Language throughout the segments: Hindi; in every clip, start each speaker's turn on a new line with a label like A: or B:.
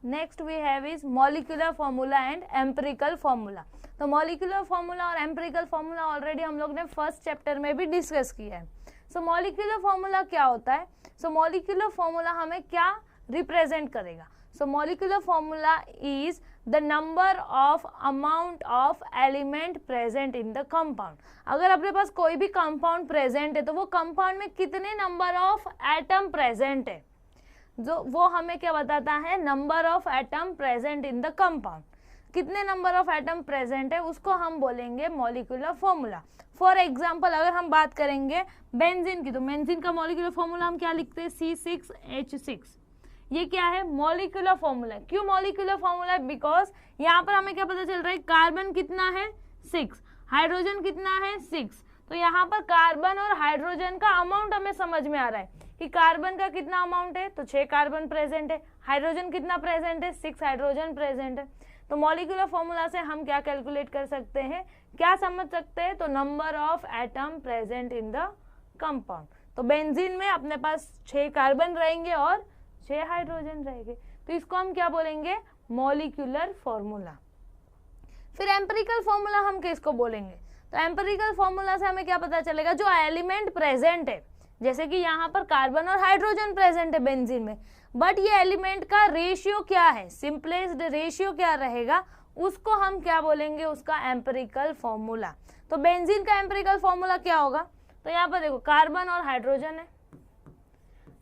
A: Next we have is molecular formula and empirical formula. तो मॉलिक्यूलर फॉर्मूला और एम्पिरिकल फॉर्मूला ऑलरेडी हम लोग ने फर्स्ट चैप्टर में भी डिस्कस किया है। सो मॉलिक्यूलर फॉर्मूला क्या होता है? सो मॉलिक्यूलर फॉर्मूला हमें क्या रिप्रेजेंट करेगा? So molecular formula is the number of amount of element present in the compound. अगर अपने पास कोई भी कंपाउंड प्रेजेंट है तो वो कंपाउंड में कितने नंबर ऑफ एटम प्रेजेंट है, जो वो हमें क्या बताता है? Number of atom present in the compound. कितने नंबर ऑफ एटम प्रेजेंट है उसको हम बोलेंगे मॉलिक्यूलर फॉर्मूला। फॉर एग्जांपल अगर हम बात करेंगे बेंजीन की, तो बेंजीन का मॉलिक्यूलर फॉर्मूला हम क्या लिखते हैं? C6H6। ये क्या है? Molecular formula. क्यों मॉलिक्यूलर फॉर्मूला है? बिकॉज यहाँ पर हमें क्या पता चल रहा है? कार्बन कितना है? 6, हाइड्रोजन कितना है? 6। तो यहाँ पर कार्बन और हाइड्रोजन का अमाउंट हमें समझ में आ रहा है कि कार्बन का कितना अमाउंट है, तो 6 कार्बन प्रेजेंट है। हाइड्रोजन कितना प्रेजेंट है? 6 हाइड्रोजन प्रेजेंट है। तो मॉलिक्यूलर फॉर्मूला से हम क्या कैलकुलेट कर सकते हैं, क्या समझ सकते हैं? तो number of atom present in the compound. तो बेंजीन में अपने पास 6 कार्बन रहेंगे और 6 हाइड्रोजन रहेंगे, तो इसको हम क्या बोलेंगे? Molecular formula. फिर एम्पिरिकल फॉर्मूला हम किसको बोलेंगे? तो एम्पिरिकल फॉर्मूला से हमें क्या पता चलेगा? जो एलिमेंट प्रेजेंट है, जैसे कि यहाँ पर कार्बन और हाइड्रोजन प्रेजेंट है बेंजीन में, बट ये एलिमेंट का रेशियो क्या है, सिंपलेस्ट रेशियो क्या रहेगा, उसको हम क्या बोलेंगे? उसका एम्पिरिकल फॉर्मूला। तो बेंजीन का एम्पिरिकल फॉर्मूला क्या होगा? तो यहाँ पर देखो कार्बन और हाइड्रोजन है,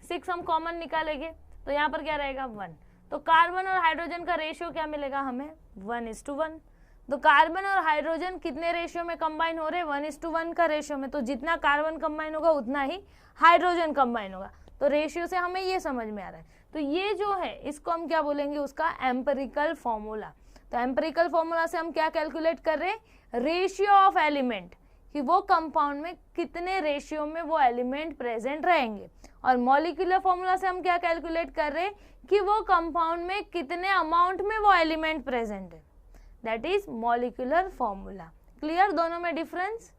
A: 6 हम कॉमन निकालेंगे, तो यहाँ पर क्या रहेगा? 1। तो कार्बन और हाइड्रोजन का रेशियो क्या मिलेगा हमें? 1:1। तो कार्बन और हाइड्रोजन कितने रेशियो में कंबाइन हो रहे हैं? 1:1 का रेशियो में। तो जितना कार्बन कंबाइन होगा उतना ही हाइड्रोजन कंबाइन होगा। तो रेशियो से हमें ये समझ में आ रहा है। तो ये जो है इसको हम क्या बोलेंगे? उसका एम्पिरिकल फॉर्मूला। तो एम्पिरिकल फॉर्मूला से हम क्या कैलकुलेट कर रहे हैं? रेशियो ऑफ एलिमेंट, कि वो कंपाउंड में कितने रेशियो में वो एलिमेंट प्रेजेंट रहेंगे। और मॉलिक्यूलर फॉर्मूला से हम क्या कैलकुलेट कर रहे हैं? कि वो कंपाउंड में कितने अमाउंट में वो एलिमेंट प्रेजेंट है। That is molecular formula. Clear दोनों में डिफरेंस?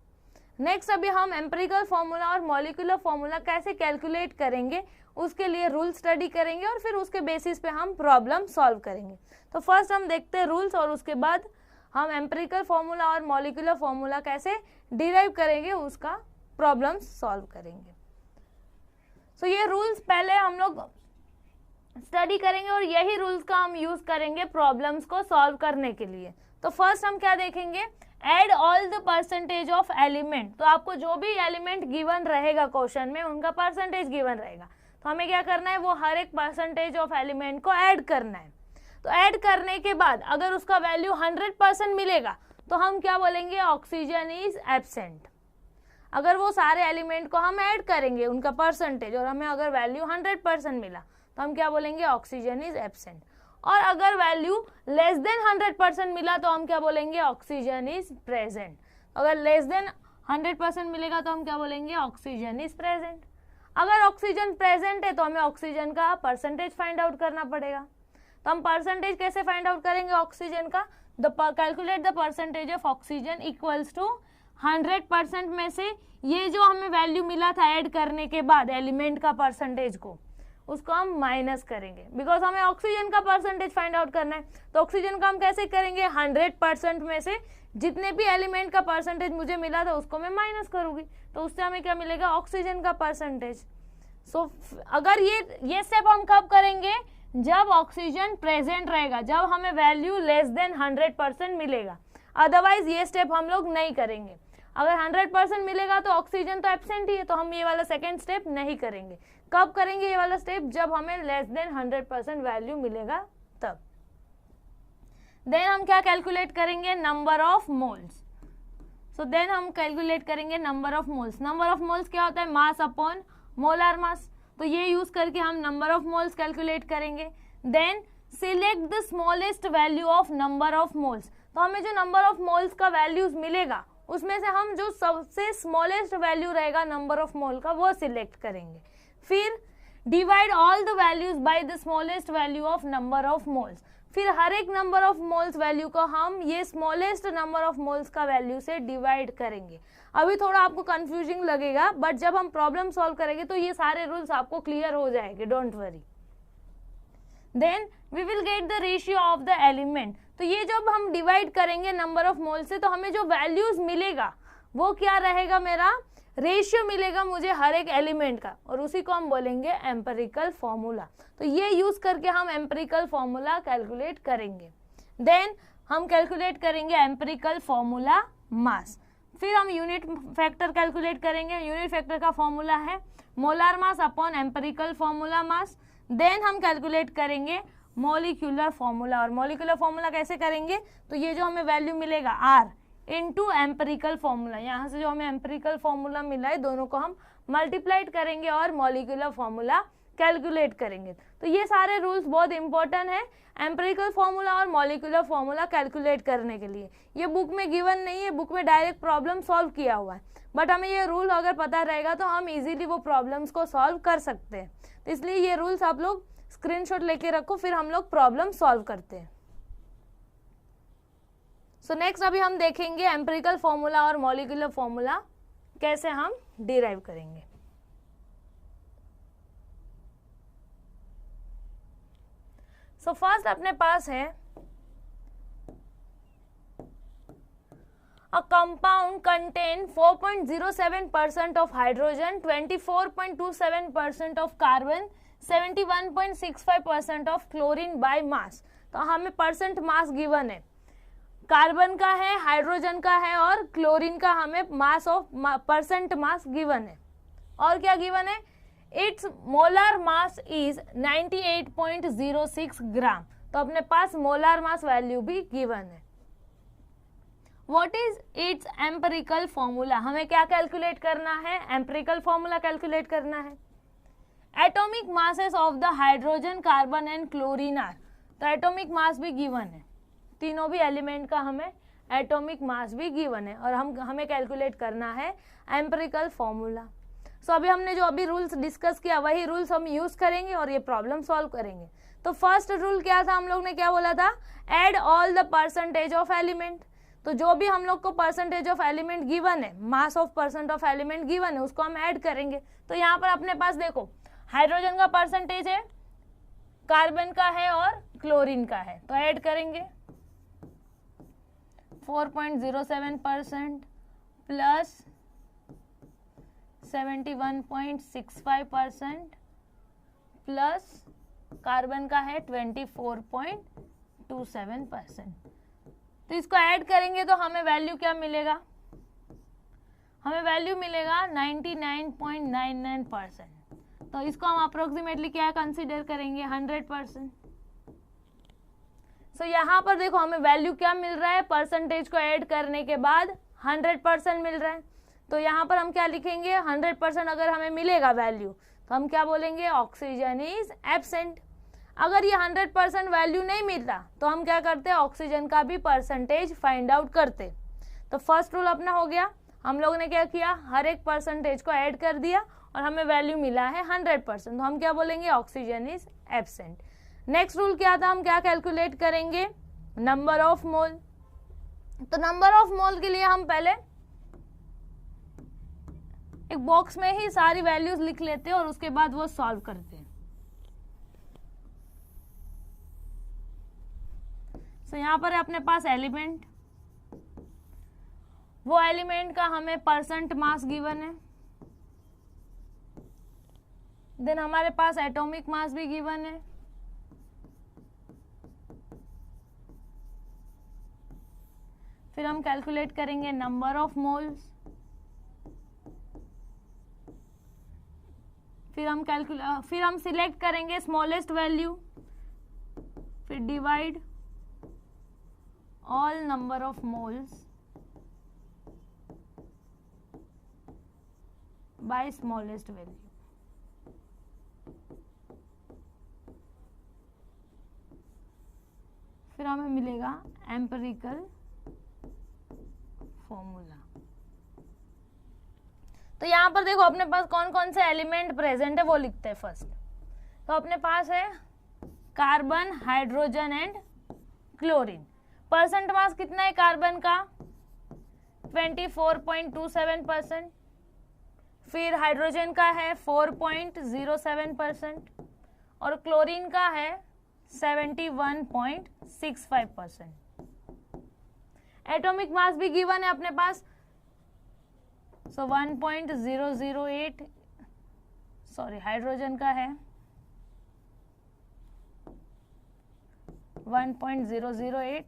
A: नेक्स्ट अभी हम एम्पिरिकल फॉर्मूला और मॉलिक्यूलर फॉर्मूला कैसे कैलकुलेट करेंगे उसके लिए रूल स्टडी करेंगे और फिर उसके बेसिस पे हम प्रॉब्लम सॉल्व करेंगे। तो फर्स्ट हम देखते हैं रूल्स और उसके बाद हम एम्पिरिकल फॉर्मूला और मॉलिक्यूलर फॉर्मूला कैसे डिराइव करेंगे उसका प्रॉब्लम सॉल्व करेंगे। सो ये रूल्स पहले हम लोग स्टडी करेंगे और यही रूल्स का हम यूज करेंगे प्रॉब्लम्स को सॉल्व करने के लिए। तो फर्स्ट हम क्या देखेंगे? Add all the percentage of element. तो आपको जो भी एलिमेंट गिवन रहेगा क्वेश्चन में उनका परसेंटेज गिवन रहेगा, तो हमें क्या करना है? वो हर एक परसेंटेज ऑफ एलिमेंट को ऐड करना है। तो ऐड करने के बाद अगर उसका वैल्यू 100% मिलेगा तो हम क्या बोलेंगे? Oxygen is absent. अगर वो सारे एलिमेंट को हम ऐड करेंगे उनका परसेंटेज और हमें अगर वैल्यू 100% मिला तो हम क्या बोलेंगे? Oxygen is absent. और अगर वैल्यू लेस देन 100% मिला तो हम क्या बोलेंगे? Oxygen is present. अगर लेस देन 100% मिलेगा तो हम क्या बोलेंगे? Oxygen is present. अगर ऑक्सीजन प्रेजेंट है तो हमें ऑक्सीजन का परसेंटेज फाइंड आउट करना पड़ेगा। तो हम परसेंटेज कैसे फाइंड आउट करेंगे ऑक्सीजन का? Calculate the percentage of oxygen equals to 100% में से ये जो हमें वैल्यू मिला था ऐड करने के बाद एलिमेंट का परसेंटेज को, उसको हम माइनस करेंगे, बिकॉज हमें ऑक्सीजन का परसेंटेज फाइंड आउट करना है। तो ऑक्सीजन का हम कैसे करेंगे? 100% में से जितने भी एलिमेंट का परसेंटेज मुझे मिला था उसको मैं माइनस करूंगी, तो उससे हमें क्या मिलेगा? ऑक्सीजन का परसेंटेज। सो अगर ये स्टेप हम कब करेंगे? जब ऑक्सीजन प्रेजेंट रहेगा, जब हमें वैल्यू लेस देन 100% मिलेगा। अदरवाइज ये स्टेप हम लोग नहीं करेंगे। अगर 100% मिलेगा तो ऑक्सीजन तो एब्सेंट ही है, तो हम ये वाला सेकेंड स्टेप नहीं करेंगे। कब करेंगे ये वाला स्टेप? जब हमें लेस देन 100% वैल्यू मिलेगा तब। देन हम क्या कैलकुलेट करेंगे? Number of moles. So then हम कैलकुलेट करेंगे number of moles. Number of moles क्या होता है? Mass upon molar mass. तो ये यूज करके हम नंबर ऑफ मोल्स कैलकुलेट करेंगे। Then select the smallest value of number of moles. तो हमें जो नंबर ऑफ मोल्स का वैल्यूज मिलेगा उसमें से हम जो सबसे स्मॉलेस्ट वैल्यू रहेगा नंबर ऑफ मोल का वो सिलेक्ट करेंगे। फिर divide all the values by the smallest value of number of moles. फिर हर एक नंबर ऑफ मोल्स वैल्यू को हम ये स्मॉलेस्ट नंबर ऑफ मोल्स का वैल्यू से डिवाइड करेंगे। अभी थोड़ा आपको कंफ्यूजिंग लगेगा, बट जब हम प्रॉब्लम सॉल्व करेंगे तो ये सारे रूल्स आपको क्लियर हो जाएंगे, don't worry. Then we will get the ratio of the element. तो ये जब हम डिवाइड करेंगे नंबर ऑफ मोल से तो हमें जो वैल्यूज मिलेगा वो क्या रहेगा, मेरा रेशियो मिलेगा मुझे हर एक एलिमेंट का, और उसी को हम बोलेंगे एम्पिरिकल फॉर्मूला। तो ये यूज करके हम एम्पिरिकल फॉर्मूला कैलकुलेट करेंगे। देन हम कैलकुलेट करेंगे एम्पिरिकल फॉर्मूला मास। फिर हम यूनिट फैक्टर कैलकुलेट करेंगे। यूनिट फैक्टर का फॉर्मूला है molar mass upon empirical formula mass. Then हम कैलकुलेट करेंगे मॉलिक्यूलर फॉर्मूला। और मॉलिक्यूलर फॉर्मूला कैसे करेंगे, तो ये जो हमें वैल्यू मिलेगा आर इनटू एम्पिरिकल फॉर्मूला, यहाँ से जो हमें एम्पिरिकल फॉर्मूला मिला है दोनों को हम मल्टीप्लाइड करेंगे और मॉलिक्यूलर फॉर्मूला कैलकुलेट करेंगे। तो ये सारे रूल्स बहुत इंपॉर्टेंट है एम्पिरिकल फॉर्मूला और मॉलिक्यूलर फॉर्मूला कैलकुलेट करने के लिए। ये बुक में गिवन नहीं है, बुक में डायरेक्ट प्रॉब्लम सॉल्व किया हुआ है, बट हमें ये रूल अगर पता रहेगा तो हम इजीली वो प्रॉब्लम्स को सॉल्व कर सकते हैं। तो इसलिए ये रूल्स आप लोग स्क्रीनशॉट लेके रखो, फिर हम लोग प्रॉब्लम सॉल्व करते हैं। सो नेक्स्ट अभी हम देखेंगे एम्पिरिकल फॉर्मूला और मॉलिक्यूलर फॉर्मूला कैसे हम डिराइव करेंगे। सो फर्स्ट अपने पास है a compound contain 4.07% of hydrogen, 24.27% of carbon, 71.65% of chlorine by mass। तो हमें परसेंट मास गिवन है, कार्बन का है, हाइड्रोजन का है और क्लोरीन का हमें mass of percent mass given है। और क्या गिवन है, इट्स मोलर मास इज 98.06 ग्राम। तो अपने पास मोलर मास वैल्यू भी गिवन है। What is it's empirical formula, हमें क्या कैलकुलेट करना है, एम्पिरिकल फॉर्मूला कैलकुलेट करना है। Atomic masses of the hydrogen, carbon and chlorine are. तो एटॉमिक मास भी गिवन है, तीनों भी एलिमेंट का हमें एटॉमिक मास भी गिवन है और हमें कैलकुलेट करना है एम्पिरिकल फॉर्मूला। सो अभी हमने जो अभी रूल्स डिस्कस किया वही रूल्स हम यूज करेंगे और ये प्रॉब्लम सॉल्व करेंगे। तो फर्स्ट रूल क्या था, हम लोग ने क्या बोला था, add all the percentage of element. तो जो भी हम लोग को परसेंटेज ऑफ एलिमेंट गिवन है, mass of percent of element given है, उसको हम ऐड करेंगे। तो यहाँ पर अपने पास देखो हाइड्रोजन का परसेंटेज है, कार्बन का है और क्लोरीन का है, तो ऐड करेंगे 4.07% प्लस 71.65% प्लस कार्बन का है 24.27%। तो इसको ऐड करेंगे तो हमें वैल्यू क्या मिलेगा, हमें वैल्यू मिलेगा 99.99%। तो इसको हम अप्रोक्सीमेटली क्या कंसीडर करेंगे, 100%। सो यहाँ पर देखो हमें वैल्यू क्या मिल रहा है, परसेंटेज को ऐड करने के बाद 100% मिल रहा है। तो यहाँ पर हम क्या लिखेंगे, 100% अगर हमें मिलेगा वैल्यू तो हम क्या बोलेंगे, ऑक्सीजन इज एब्सेंट। अगर ये 100% वैल्यू नहीं मिलता तो हम क्या करते हैं, ऑक्सीजन का भी परसेंटेज फाइंड आउट करते। तो फर्स्ट रूल अपना हो गया, हम लोगों ने क्या किया, हर एक परसेंटेज को ऐड कर दिया और हमें वैल्यू मिला है 100%, तो हम क्या बोलेंगे, oxygen is absent. Next rule क्या था, हम क्या कैलकुलेट करेंगे, नंबर ऑफ मोल। तो नंबर ऑफ मोल के लिए हम पहले एक बॉक्स में ही सारी वैल्यूज लिख लेते हैं और उसके बाद वो सॉल्व करते हैं। तो यहाँ पर है अपने पास एलिमेंट, वो एलिमेंट का हमें परसेंट मास गिवन है। देन हमारे पास एटॉमिक मास भी गिवन है। फिर हम कैलकुलेट करेंगे नंबर ऑफ मोल्स। फिर हम सिलेक्ट करेंगे स्मॉलेस्ट वैल्यू, फिर divide all number of moles bye smallest value. फिर हमें मिलेगा एम्पिरिकल फॉर्मूला। तो यहाँ पर देखो अपने पास कौन कौन से एलिमेंट प्रेजेंट है वो लिखते हैं फर्स्ट। तो अपने पास है carbon, hydrogen and chlorine. Percent मास कितना है कार्बन का, 24.27%। फिर हाइड्रोजन का है 4.07% और क्लोरीन का है 71.65%। एटॉमिक मास भी गिवन है अपने पास, सो 1.008, सॉरी हाइड्रोजन का है 1.008,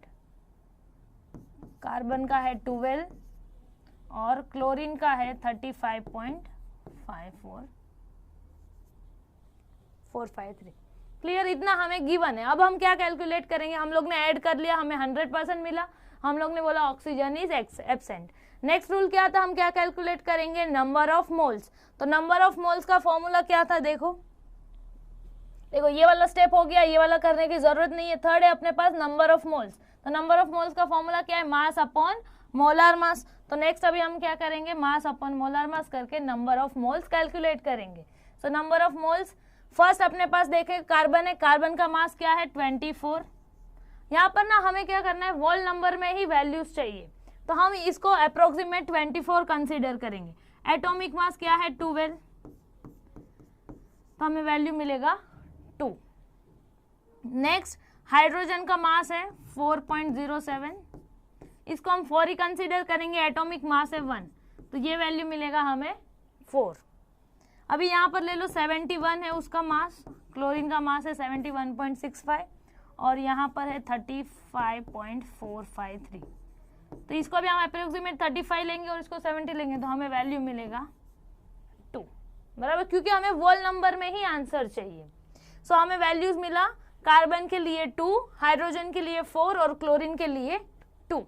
A: कार्बन का है 12 और क्लोरीन का है 35.453। क्लियर, इतना हमें गिवन है। अब हम क्या कैलकुलेट करेंगे, हम लोग ने ऐड कर लिया, हमें 100% मिला, हम लोग ने बोला oxygen is absent. Next rule क्या था, हम क्या कैलकुलेट करेंगे, नंबर ऑफ मोल्स। तो नंबर ऑफ मोल्स का फॉर्मूला क्या था, देखो ये वाला स्टेप हो गया, ये वाला करने की जरूरत नहीं है। थर्ड है अपने पास नंबर ऑफ मोल्स। तो नंबर ऑफ मोल्स का फॉर्मूला क्या है, मास अपॉन मोलार मास। तो नेक्स्ट अभी हम क्या करेंगे, मास अपॉन मोलार मास करके नंबर ऑफ मोल्स कैलकुलेट करेंगे। So number of moles, first अपने पास देखे कार्बन है, कार्बन का मास क्या है 24। यहाँ पर ना हमें क्या करना है, वोल नंबर में ही वैल्यूज चाहिए, तो हम इसको अप्रोक्सीमेट 24 कंसीडर करेंगे। एटॉमिक मास क्या है 12, तो हमें वैल्यू मिलेगा 2। नेक्स्ट हाइड्रोजन का मास है 4.07, इसको हम 4 ही कंसीडर करेंगे, एटॉमिक मास है 1, तो ये वैल्यू मिलेगा हमें 4। अभी यहाँ पर ले लो 71 है उसका मास, क्लोरीन का मास है 71.65 और यहाँ पर है 35.453। तो इसको भी हम अप्रोक्सीमेट 35 लेंगे और इसको 70 लेंगे, तो हमें वैल्यू मिलेगा 2, बराबर, क्योंकि हमें वोल नंबर में ही आंसर चाहिए। सो हमें वैल्यूज मिला, कार्बन के लिए 2, हाइड्रोजन के लिए 4 और क्लोरीन के लिए 2।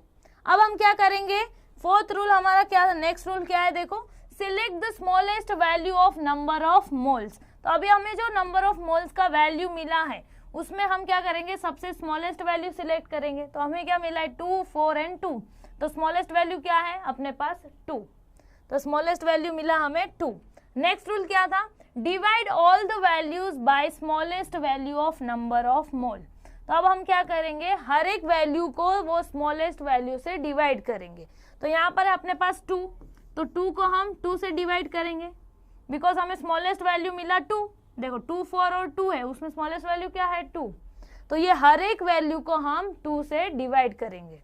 A: अब हम क्या करेंगे, फोर्थ रूल हमारा क्या है, नेक्स्ट रूल क्या है, देखो select the smallest value of number of moles. तो अभी हमें जो नंबर ऑफ मोल्स का वैल्यू मिला है उसमें हम क्या करेंगे, सबसे स्मॉलेस्ट वैल्यू सिलेक्ट करेंगे। तो हमें क्या मिला है 2, 4 एंड 2, तो स्मॉलेस्ट वैल्यू क्या है अपने पास 2, तो स्मॉलेस्ट वैल्यू मिला हमें 2। नेक्स्ट रूल क्या था, divide all the values by smallest value of number of mole. तो अब हम क्या करेंगे, हर एक वैल्यू को वो स्मॉलेस्ट वैल्यू से डिवाइड करेंगे। तो यहाँ पर है अपने पास 2, तो 2 को हम 2 से डिवाइड करेंगे, बिकॉज हमें स्मॉलेस्ट वैल्यू मिला 2। देखो 2, 4 और 2 है, उसमें स्मॉलेस्ट वैल्यू क्या है 2, तो ये हर एक वैल्यू को हम 2 से डिवाइड करेंगे।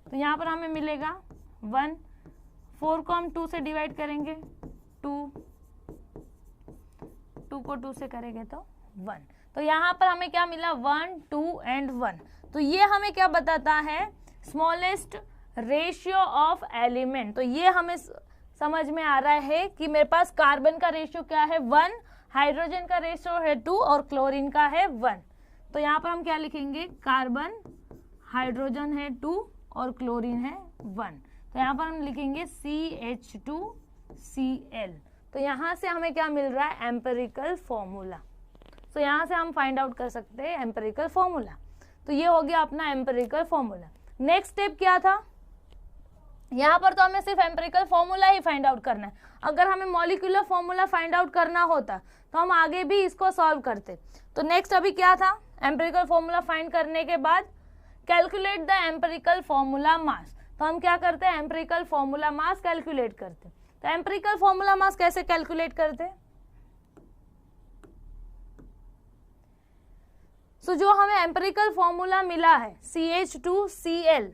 A: तो यहाँ पर हमें मिलेगा 1, 4 को हम 2 से डिवाइड करेंगे 2, 2 को 2 से करेंगे तो 1। तो यहाँ पर हमें क्या मिला 1, 2 एंड 1। तो ये हमें क्या बताता है, स्मॉलेस्ट रेशियो ऑफ एलिमेंट। तो ये हमें समझ में आ रहा है कि मेरे पास कार्बन का रेशियो क्या है 1, हाइड्रोजन का रेशियो है 2 और क्लोरीन का है 1। तो यहाँ पर हम क्या लिखेंगे, कार्बन, हाइड्रोजन है 2 और क्लोरीन है 1। तो यहाँ पर हम लिखेंगे CH2Cl। तो यहाँ से हमें क्या मिल रहा है, एम्पिरिकल फॉर्मूला। तो यहाँ से हम फाइंड आउट कर सकते हैं एम्पिरिकल फॉर्मूला। तो ये हो गया अपना एम्पिरिकल फॉर्मूला। नेक्स्ट स्टेप क्या था, यहाँ पर तो हमें सिर्फ एम्पिरिकल फॉर्मूला ही फाइंड आउट करना है। अगर हमें मॉलिक्यूलर फॉर्मूला फाइंड आउट करना होता तो हम आगे भी इसको सॉल्व करते। तो नेक्स्ट अभी क्या था, एम्पिरिकल फॉर्मूला फाइंड करने के बाद कैलकुलेट द एम्पिरिकल फॉर्मूला मास। तो हम क्या करते हैं, एम्पिरिकल फॉर्मूला मास कैलकुलेट करते। तो एम्पिरिकल फॉर्मूला मास कैसे कैलकुलेट करते, सो जो हमें एम्पिरिकल फॉर्मूला मिला है CH2Cl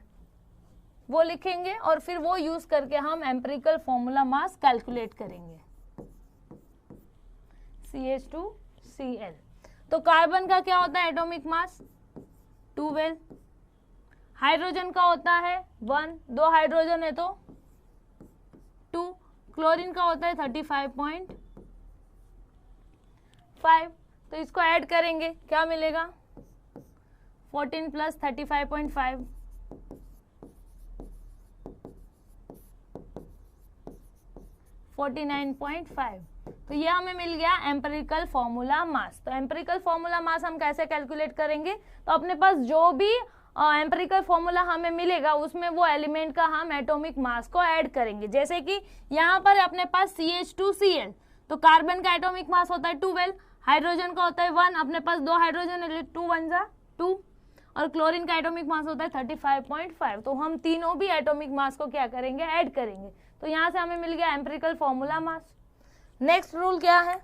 A: वो लिखेंगे और फिर वो यूज करके हम एम्पिरिकल फॉर्मूला मास कैलकुलेट करेंगे। CH2Cl, तो कार्बन का क्या होता है एटॉमिक मास 12, हाइड्रोजन का होता है 1, 2 हाइड्रोजन है तो 2, क्लोरीन का होता है 35.5। तो इसको ऐड करेंगे, क्या मिलेगा 14 प्लस 35.5, 49.5। तो ये हमें मिल गया एम्पिरिकल फॉर्मूला मास। तो एम्पिरिकल फॉर्मूला मास हम कैसे कैलकुलेट करेंगे, तो अपने पास जो भी एम्पिरिकल फॉर्मूला हमें मिलेगा उसमें वो एलिमेंट का हम एटॉमिक मास को ऐड करेंगे। जैसे कि यहाँ पर अपने पास CH2Cl, तो कार्बन का एटॉमिक मास होता है 12, हाइड्रोजन का होता है 1, अपने पास 2 हाइड्रोजन है 2 1 जा 2, और क्लोरीन का एटॉमिक मास होता है 35.5। तो हम तीनों भी एटॉमिक मास को क्या करेंगे, ऐड करेंगे। तो यहाँ से हमें मिल गया एम्पिरिकल फॉर्मूला मास। नेक्स्ट रूल क्या है,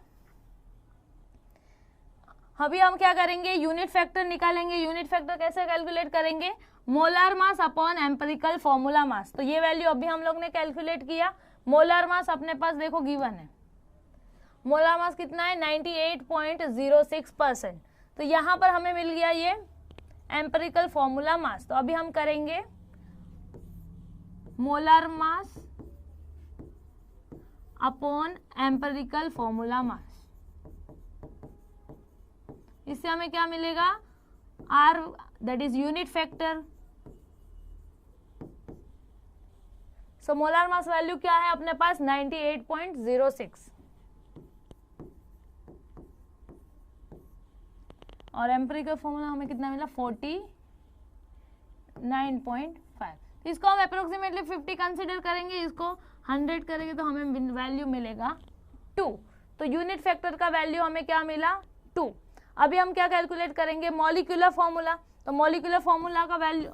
A: अभी हम क्या करेंगे, यूनिट फैक्टर निकालेंगे। यूनिट फैक्टर कैसे कैलकुलेट करेंगे, molar mass upon empirical formula मास। तो ये वैल्यू अभी हम लोग ने कैलकुलेट किया। मोलार मास अपने पास देखो गिवन है, मोलार मास कितना है 98.06%। तो यहाँ पर हमें मिल गया ये एम्पिरिकल फॉर्मूला मास। तो अभी हम करेंगे molar mass upon empirical formula mass. इससे हमें क्या मिलेगा, R that is unit factor. So molar mass value क्या है अपने पास 98.06 और एम्पिरिकल फॉर्मूला हमें कितना मिला 49.5। तो इसको हम अप्रोक्सीमेटली 50 कंसीडर करेंगे, इसको 100 करेंगे तो हमें वैल्यू मिलेगा 2। तो यूनिट फैक्टर का वैल्यू हमें क्या मिला 2। अभी हम क्या कैलकुलेट करेंगे, मॉलिक्यूलर फॉर्मूला। तो मॉलिक्यूलर फॉर्मूला का वैल्यू,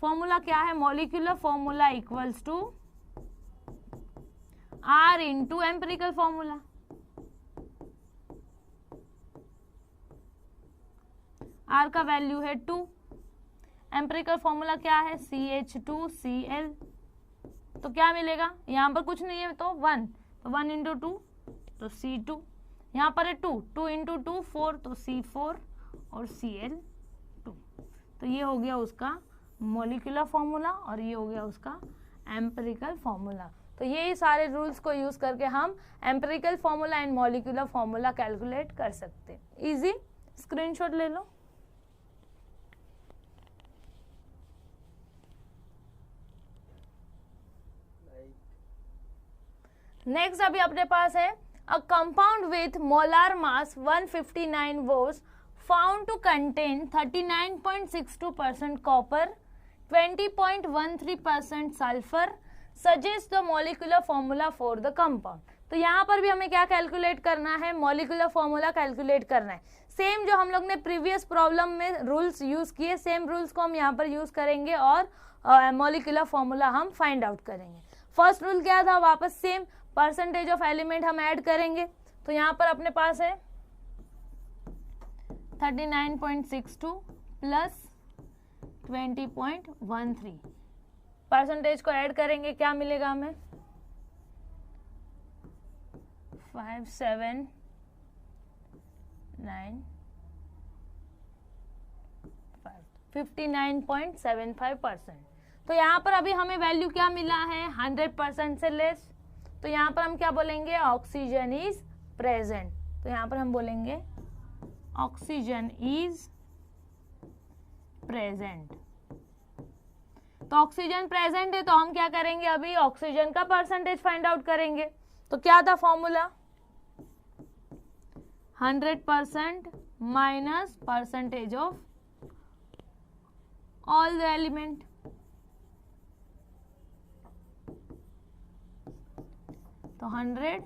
A: फॉर्मूला क्या है, molecular formula equals to R into empirical formula. R का वैल्यू है 2, एम्पिरिकल फॉर्मूला क्या है CH2Cl। तो क्या मिलेगा, यहाँ पर कुछ नहीं है तो 1, तो 1 इंटू 2 तो C2, यहाँ पर है 2, 2 इंटू 2 4 तो C4 और Cl2। तो ये हो गया उसका मॉलिक्यूलर फॉर्मूला और ये हो गया उसका एम्पिरिकल फॉर्मूला। तो ये सारे रूल्स को यूज करके हम empirical formula and molecular formula calculate कर सकते हैं। इजी, स्क्रीनशॉट ले लो। नेक्स्ट अभी अपने पास है a compound with molar mass 159 was found to contain 39.62% copper, 20.13% sulphur, suggest the molecular formula for the compound. तो यहाँ पर भी हमें क्या कैलकुलेट करना है, मॉलिक्यूलर फॉर्मूला कैलकुलेट करना है। सेम जो हम लोग ने प्रीवियस प्रॉब्लम में रूल्स यूज किए, सेम रूल्स को हम यहाँ पर यूज करेंगे और मॉलिक्यूलर फॉर्मूला हम फाइंड आउट करेंगे। फर्स्ट रूल क्या था, वापस सेम परसेंटेज ऑफ एलिमेंट हम ऐड करेंगे। तो यहाँ पर अपने पास है 39.62 प्लस 20.13, परसेंटेज को ऐड करेंगे, क्या मिलेगा हमें 59.75%। तो यहाँ पर अभी हमें वैल्यू क्या मिला है 100% से लेस। तो यहाँ पर हम क्या बोलेंगे, ऑक्सीजन इज प्रेजेंट। तो यहाँ पर हम बोलेंगे ऑक्सीजन इज प्रेजेंट। तो ऑक्सीजन प्रेजेंट है तो हम क्या करेंगे, अभी ऑक्सीजन का परसेंटेज फाइंड आउट करेंगे। तो क्या था formula, 100% minus percentage of all the element. तो 100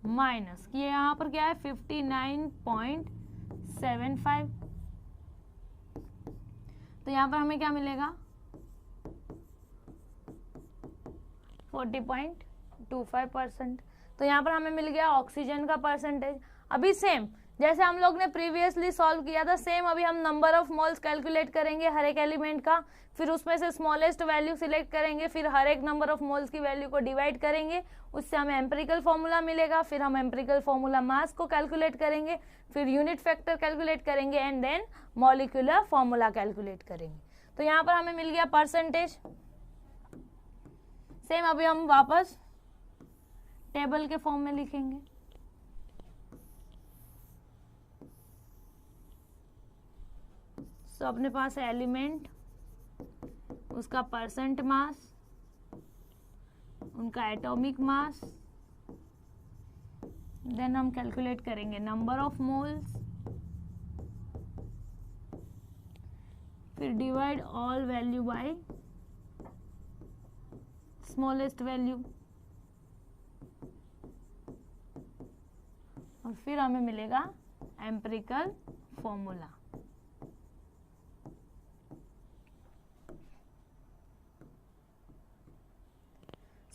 A: माइनस ये यहाँ पर क्या है 59.75। तो यहाँ पर हमें क्या मिलेगा 40.25%। तो यहाँ पर हमें मिल गया ऑक्सीजन का परसेंटेज। अभी सेम जैसे हम लोग ने प्रीवियसली सॉल्व किया था, सेम अभी हम नंबर ऑफ मोल्स कैलकुलेट करेंगे हर एक एलिमेंट का, फिर उसमें से स्मॉलेस्ट वैल्यू सिलेक्ट करेंगे, फिर हर एक नंबर ऑफ मोल्स की वैल्यू को डिवाइड करेंगे, उससे हमें एम्पिरिकल फॉर्मूला मिलेगा। फिर हम एम्पिरिकल फॉर्मूला मास को कैलकुलेट करेंगे, फिर यूनिट फैक्टर कैलकुलेट करेंगे and then molecular formula calculate करेंगे। तो यहाँ पर हमें मिल गया परसेंटेज। सेम अभी हम वापस टेबल के फॉर्म में लिखेंगे। तो अपने पास है एलिमेंट, उसका परसेंट मास, उनका एटॉमिक मास, देन हम कैलकुलेट करेंगे नंबर ऑफ मोल्स, फिर divide all value by smallest value, और फिर हमें मिलेगा एम्पिरिकल फॉर्मूला।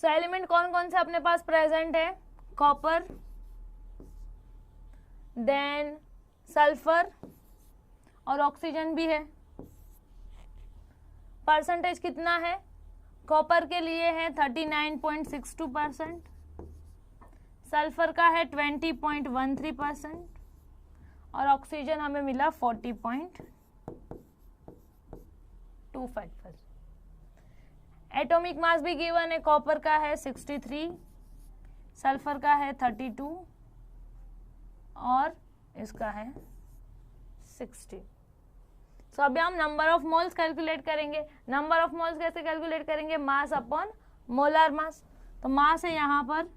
A: सो एलिमेंट कौन कौन से अपने पास प्रेजेंट है, कॉपर, देन सल्फर, और ऑक्सीजन भी है। परसेंटेज कितना है? कॉपर के लिए है 39.62%, सल्फर का है 20.13% और ऑक्सीजन हमें मिला 40.25%। एटॉमिक मास भी गिवन है, कॉपर का है 63, सल्फर का है 32 और इसका है 60। सो अभी हम नंबर ऑफ मोल्स कैलकुलेट करेंगे। नंबर ऑफ मोल्स कैसे कैलकुलेट करेंगे? मास अपॉन मोलर मास। तो मास है यहाँ पर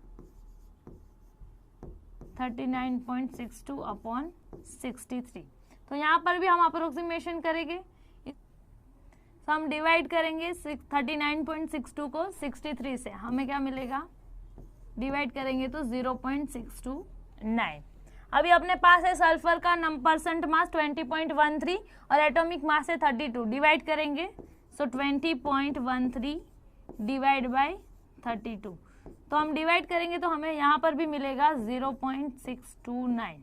A: 39.62 अपॉन 63। तो यहाँ पर भी हम अप्रोक्सीमेशन करेंगे, तो हम डिवाइड करेंगे 39.62 को 63 से, हमें क्या मिलेगा? डिवाइड करेंगे तो 0.629। अभी अपने पास है सल्फर का परसेंट मास 20.13 और एटॉमिक मास है 32, डिवाइड करेंगे सो 20.13 डिवाइड बाय 32, तो हम डिवाइड करेंगे तो हमें यहाँ पर भी मिलेगा 0.629।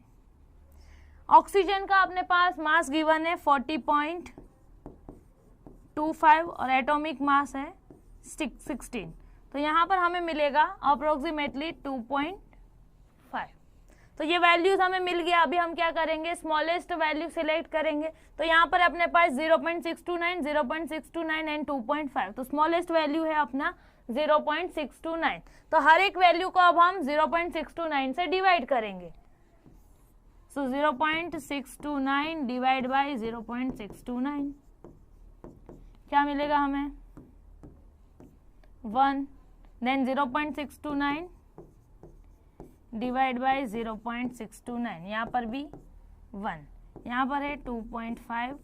A: ऑक्सीजन का अपने पास मास गिवन है 40.25 और एटॉमिक मास है 16, तो यहाँ पर हमें मिलेगा अप्रोक्सीमेटली 2.5। तो ये वैल्यूज हमें मिल गया। अभी हम क्या करेंगे? स्मॉलेस्ट वैल्यू सिलेक्ट करेंगे। तो यहाँ पर अपने पास 0.629, 0.629 एंड 2.5, तो स्मॉलेस्ट वैल्यू है अपना 0.629। तो हर एक वैल्यू को अब हम 0.629 से डिवाइड करेंगे। सो 0.629 डिवाइड बाय 0.629 क्या मिलेगा हमें? 1। देन 0.629 डिवाइड बाय 0.629, यहाँ पर भी 1, यहाँ पर है 2.5,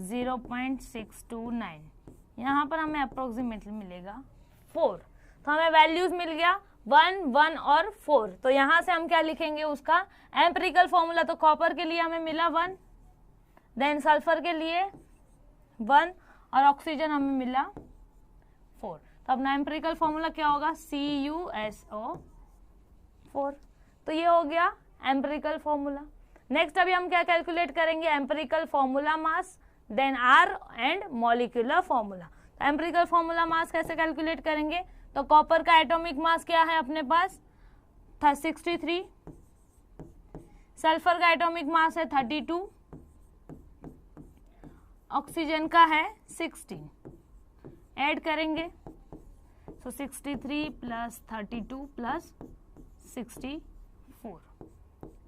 A: 0.629, यहाँ पर हमें अप्रोक्सीमेटली मिलेगा 4। तो हमें वैल्यूज मिल गया 1, 1 और 4। तो यहाँ से हम क्या लिखेंगे? उसका एम्पिरिकल फॉर्मूला। तो कॉपर के लिए हमें मिला 1, देन सल्फर के लिए 1 और ऑक्सीजन हमें मिला 4। तो अपना एम्पिरिकल फॉर्मूला क्या होगा? CuSO4। तो ये हो गया एम्पिरिकल फॉर्मूला। नेक्स्ट अभी हम क्या कैलकुलेट करेंगे? Empirical formula mass, then R and molecular formula. तो एम्पिरिकल फॉर्मूला मास कैसे कैलकुलेट करेंगे? तो कॉपर का एटॉमिक मास क्या है अपने पास? 63, सल्फर का एटॉमिक मास है 32, ऑक्सीजन का है 16। ऐड करेंगे सो 63 प्लस 32 प्लस 64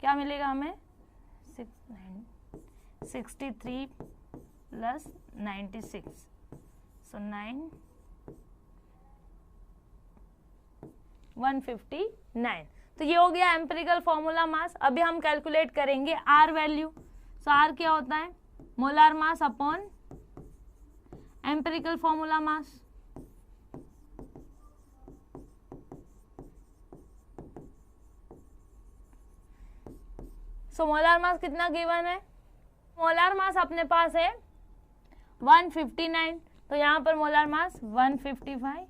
A: क्या मिलेगा हमें? 63 प्लस 96 सो 159। तो ये हो गया एम्पिरिकल फॉर्मूला मास। अभी हम कैलकुलेट करेंगे आर वैल्यू। सो आर क्या होता है? Molar mass upon empirical formula mass. So molar mass कितना गिवन है? मोलार मास अपने पास है 159, तो यहाँ पर मोलार मास 155।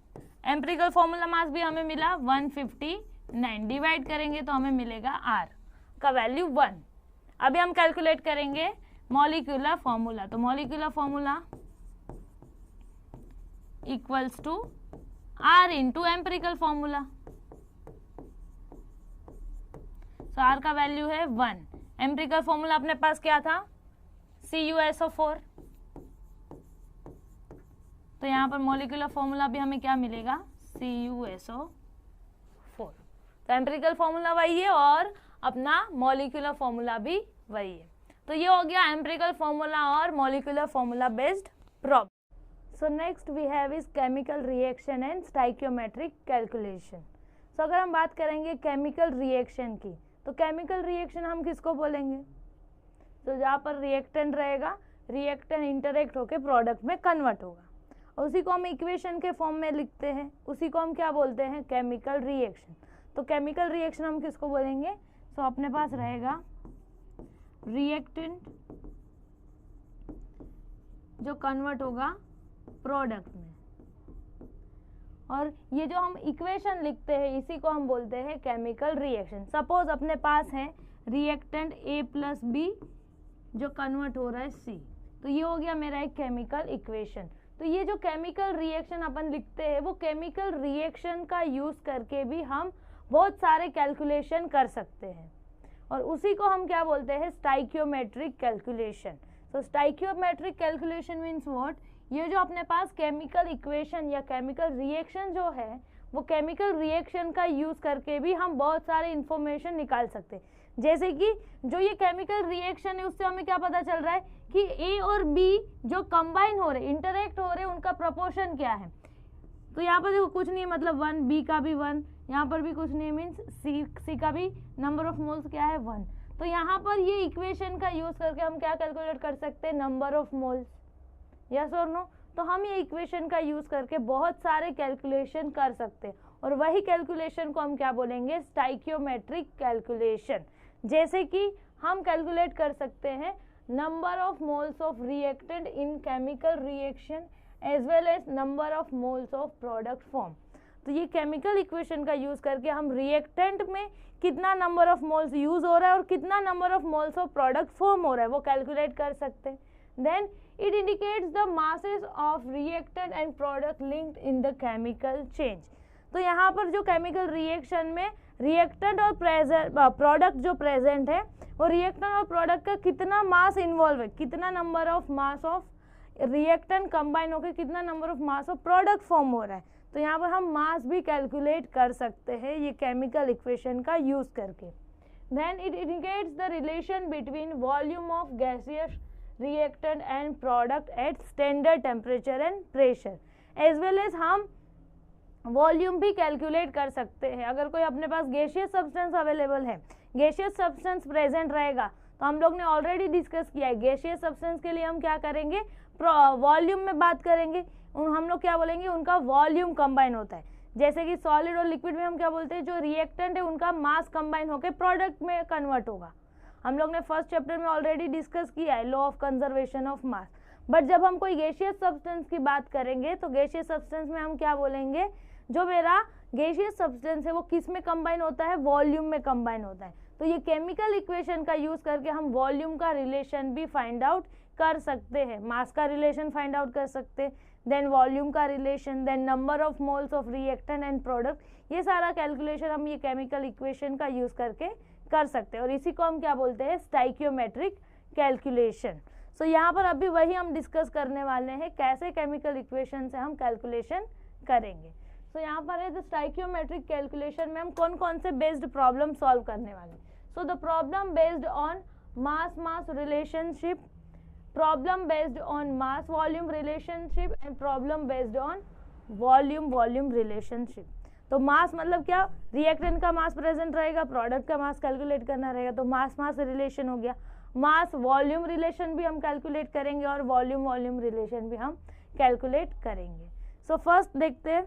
A: एम्पिरिकल फॉर्मूला मास भी हमें मिला 159, डिवाइड करेंगे तो हमें मिलेगा आर का वैल्यू 1। अभी हम कैलकुलेट करेंगे मॉलिक्यूलर फॉर्मूला। तो molecular formula equals to R into empirical formula. तो आर का वैल्यू है 1। एम्पिरिकल फॉर्मूला अपने पास क्या था? CuSO4। तो यहाँ पर मॉलिक्यूलर फॉर्मूला भी हमें क्या मिलेगा? CuSO4। तो एम्पिरिकल फॉर्मूला वही है और अपना मॉलिक्यूलर फॉर्मूला भी वही है। तो ये हो गया एम्पिरिकल फॉर्मूला और molecular formula based problem. So next we have is chemical reaction and stoichiometric calculation. So अगर हम बात करेंगे केमिकल रिएक्शन की, तो केमिकल रिएक्शन हम किसको बोलेंगे? तो जहाँ पर रिएक्टेंट रहेगा, रिएक्टेंट इंटरेक्ट होकर प्रोडक्ट में कन्वर्ट होगा, उसी को हम इक्वेशन के फॉर्म में लिखते हैं, उसी को हम क्या बोलते हैं? Chemical reaction. तो केमिकल रिएक्शन हम किसको बोलेंगे? तो अपने पास रहेगा रिएक्टेंट जो कन्वर्ट होगा प्रोडक्ट में, और ये जो हम इक्वेशन लिखते हैं इसी को हम बोलते हैं केमिकल रिएक्शन। सपोज अपने पास है रिएक्टेंट A प्लस बी जो कन्वर्ट हो रहा है C। तो ये हो गया मेरा एक केमिकल इक्वेशन। तो ये जो केमिकल रिएक्शन अपन लिखते हैं वो केमिकल रिएक्शन का यूज करके भी हम बहुत सारे कैलकुलेशन कर सकते हैं, और उसी को हम क्या बोलते हैं, स्टाइकियोमेट्रिक कैलकुलेशन। तो स्टाइकियोमेट्रिक कैलकुलेशन मीन्स व्हाट, ये जो अपने पास केमिकल इक्वेशन या केमिकल रिएक्शन जो है वो केमिकल रिएक्शन का यूज करके भी हम बहुत सारे इंफॉर्मेशन निकाल सकते हैं। जैसे कि जो ये केमिकल रिएक्शन है उससे हमें क्या पता चल रहा है कि ए और बी जो कंबाइन हो रहे, इंटरेक्ट हो रहे, उनका प्रोपोर्शन क्या है। तो यहाँ पर देखो कुछ नहीं, मतलब 1, बी का भी 1, यहाँ पर भी कुछ नहीं, मीन्स सी का भी नंबर ऑफ मोल्स क्या है 1। तो यहाँ पर ये इक्वेशन का यूज करके हम क्या कैलकुलेट कर सकते हैं, नंबर ऑफ मोल्स, यस और नो। तो हम ये इक्वेशन का यूज करके बहुत सारे कैलकुलेशन कर सकते हैं, और वही कैलकुलेशन को हम क्या बोलेंगे, स्टाइकियोमेट्रिक कैलकुलेशन। जैसे कि हम कैलकुलेट कर सकते हैं number of moles of reactant in chemical reaction as well as number of moles of product form. तो ये केमिकल इक्वेशन का यूज करके हम रिएक्टेंट में कितना नंबर ऑफ मोल्स यूज हो रहा है और कितना number of moles of product form हो रहा है वो कैलकुलेट कर सकते हैं। Then it indicates the masses of reactant and product linked in the chemical change। तो यहाँ पर जो केमिकल रिएक्शन में रिएक्टेंट और प्रोडक्ट जो प्रेजेंट है वो रिएक्टेंट और प्रोडक्ट का कितना मास इन्वॉल्व है, कितना number of mass of reactant combine होकर कितना number of mass of product form हो रहा है। तो यहाँ पर हम मास भी कैलकुलेट कर सकते हैं ये केमिकल इक्वेशन का यूज करके। Then it indicates the relation between volume of gaseous reactant and product at standard temperature and pressure as well as हम वॉल्यूम भी कैलकुलेट कर सकते हैं। अगर कोई अपने पास गैसियस सब्सटेंस अवेलेबल है, गैसियस सब्सटेंस प्रेजेंट रहेगा, तो हम लोग ने ऑलरेडी डिस्कस किया है गैसियस सब्सटेंस के लिए हम क्या करेंगे, वॉल्यूम में बात करेंगे। हम लोग क्या बोलेंगे, उनका वॉल्यूम कंबाइन होता है। जैसे कि सॉलिड और लिक्विड में हम क्या बोलते हैं, जो रिएक्टेंट है उनका मास कंबाइन होकर प्रोडक्ट में कन्वर्ट होगा। हम लोग ने फर्स्ट चैप्टर में ऑलरेडी डिस्कस किया है law of conservation of mass. But जब हम कोई गैसियस सब्सटेंस की बात करेंगे तो गैसियस सब्सटेंस में हम क्या बोलेंगे, जो मेरा गैसियस सब्सटेंस है वो किस में कंबाइन होता है, वॉल्यूम में कंबाइन होता है। तो ये केमिकल इक्वेशन का यूज करके हम वॉल्यूम का रिलेशन भी फाइंड आउट कर सकते हैं, मास का रिलेशन फाइंड आउट कर सकते हैं, देन वॉल्यूम का relation, then number of moles of reactant and product. ये सारा कैलकुलेशन हम ये केमिकल इक्वेशन का यूज करके कर सकते हैं, और इसी को हम क्या बोलते हैं, स्टाइकियोमेट्रिक कैलकुलेशन। सो यहाँ पर अभी वही हम डिस्कस करने वाले हैं कैसे केमिकल इक्वेशन से हम कैलकुलेशन करेंगे। सो यहाँ पर है द स्टाइकियोमेट्रिक कैलकुलेशन में हम कौन कौन से बेस्ड प्रॉब्लम सॉल्व करने वाले हैं। So the problem based on mass mass relationship, problem based on mass volume relationship and problem based on volume volume relationship. तो मास मतलब क्या, रिएक्टेंट का मास प्रेजेंट रहेगा, प्रोडक्ट का मास कैलकुलेट करना रहेगा, तो मास मास रिलेशन हो गया। मास वॉल्यूम रिलेशन भी हम कैलकुलेट करेंगे और वॉल्यूम वॉल्यूम रिलेशन भी हम कैलकुलेट करेंगे। सो फर्स्ट देखते हैं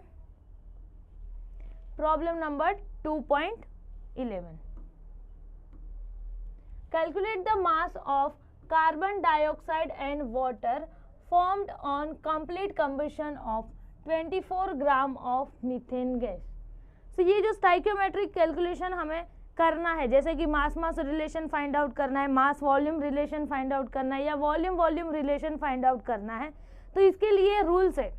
A: problem number 2.11। Calculate the mass of carbon dioxide and water formed on complete combustion of 24 gram of methane gas. तो ये जो स्टाइकियोमेट्रिक कैलकुलेशन हमें करना है, जैसे कि मास मास रिलेशन फाइंड आउट करना है, मास वॉल्यूम रिलेशन फाइंड आउट करना है, या volume volume relation find out करना है, तो इसके लिए रूल्स है।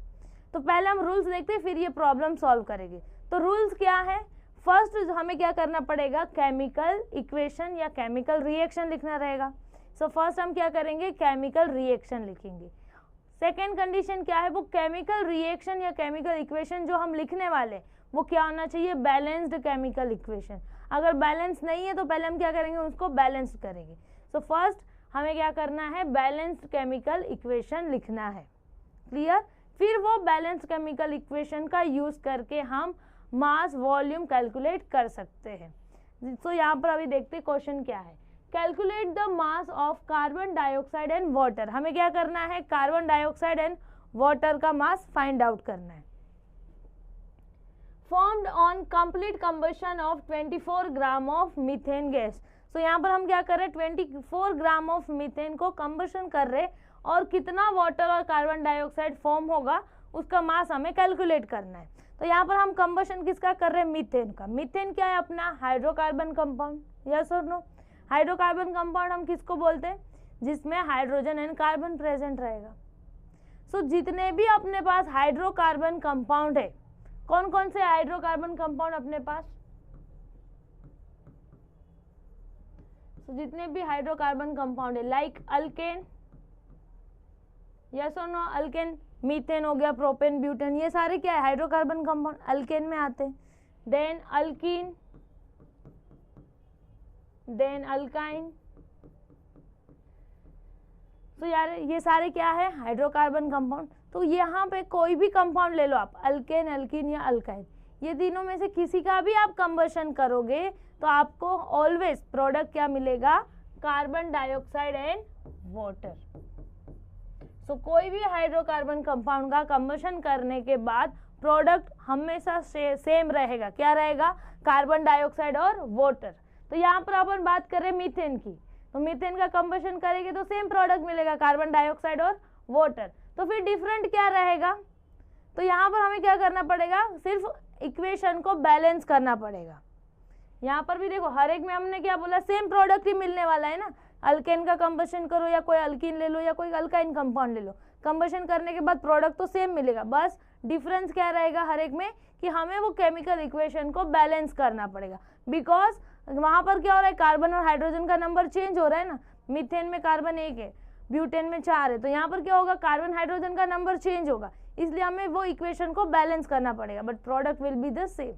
A: तो पहले हम रूल्स देखते हैं, फिर ये प्रॉब्लम सॉल्व करेंगे। तो रूल्स क्या है, फर्स्ट हमें क्या करना पड़ेगा, केमिकल इक्वेशन या केमिकल रिएक्शन लिखना रहेगा। सो फर्स्ट हम क्या करेंगे, केमिकल रिएक्शन लिखेंगे। सेकेंड कंडीशन क्या है, वो केमिकल रिएक्शन या केमिकल इक्वेशन जो हम लिखने वाले वो क्या होना चाहिए, बैलेंस्ड केमिकल इक्वेशन। अगर बैलेंस नहीं है तो पहले हम क्या करेंगे, उसको बैलेंस करेंगे। सो फर्स्ट हमें क्या करना है, बैलेंस्ड केमिकल इक्वेशन लिखना है, क्लियर। फिर वो बैलेंस्ड केमिकल इक्वेशन का यूज करके हम मास वॉल्यूम कैलकुलेट कर सकते हैं। सो यहाँ पर अभी देखते हैं क्वेश्चन क्या है। Calculate the mass of carbon dioxide and water. हमें क्या करना है, कार्बन डाइऑक्साइड एंड वाटर का मास फाइंड आउट करना है। Formed on complete combustion of 24 gram of methane gas. So यहाँ पर हम क्या कर रहे हैं, 24 ग्राम ऑफ मीथेन को कंबशन कर रहे, और कितना वाटर और कार्बन डाइऑक्साइड फॉर्म होगा उसका मास हमें कैलकुलेट करना है। तो यहाँ पर हम कंबशन किसका कर रहे हैं, मीथेन का। मीथेन क्या है, अपना हाइड्रोकार्बन कंपाउंड, यस और नो। हाइड्रोकार्बन कंपाउंड हम किसको बोलते हैं, जिसमें हाइड्रोजन एंड कार्बन प्रेजेंट रहेगा। सो जितने भी अपने पास हाइड्रोकार्बन कंपाउंड है, कौन कौन से हाइड्रोकार्बन कंपाउंड अपने पास, तो जितने भी हाइड्रोकार्बन कंपाउंड है लाइक अल्केन, यस और नो, अल्केन, मीथेन हो गया, प्रोपेन, ब्यूटेन, ये सारे क्या है हाइड्रोकार्बन कंपाउंड, अल्केन में आते हैं। Then alkene, then alkyne. तो यार ये सारे क्या है हाइड्रोकार्बन कंपाउंड। तो यहाँ पे कोई भी कंपाउंड ले लो आप, अल्केन, अल्कीन या अल्काइन, ये तीनों में से किसी का भी आप कंबशन करोगे तो आपको ऑलवेज प्रोडक्ट क्या मिलेगा, कार्बन डाइऑक्साइड एंड वाटर। सो कोई भी हाइड्रोकार्बन कंपाउंड का कंबशन करने के बाद प्रोडक्ट हमेशा सेम रहेगा, क्या रहेगा, कार्बन डाइऑक्साइड और वाटर। तो यहाँ पर अपन बात करें मीथेन की, तो मीथेन का कंबशन करेंगे तो सेम प्रोडक्ट मिलेगा, कार्बन डाइऑक्साइड और वाटर। तो फिर डिफरेंट क्या रहेगा, तो यहाँ पर हमें क्या करना पड़ेगा, सिर्फ इक्वेशन को बैलेंस करना पड़ेगा। यहाँ पर भी देखो हर एक में हमने क्या बोला, सेम प्रोडक्ट ही मिलने वाला है ना, अल्केन का कंबशन करो या कोई अल्कीन ले लो या कोई अल्काइन कंपाउंड ले लो, कंबशन करने के बाद प्रोडक्ट तो सेम मिलेगा, बस डिफरेंस क्या रहेगा हर एक में कि हमें वो केमिकल इक्वेशन को बैलेंस करना पड़ेगा। बिकॉज वहाँ पर क्या हो रहा है, कार्बन और हाइड्रोजन का नंबर चेंज हो रहा है ना, मीथेन में कार्बन 1 है, ब्यूटेन में 4 है, तो यहाँ पर क्या होगा, कार्बन हाइड्रोजन का नंबर चेंज होगा, इसलिए हमें वो इक्वेशन को बैलेंस करना पड़ेगा, but product will be the same.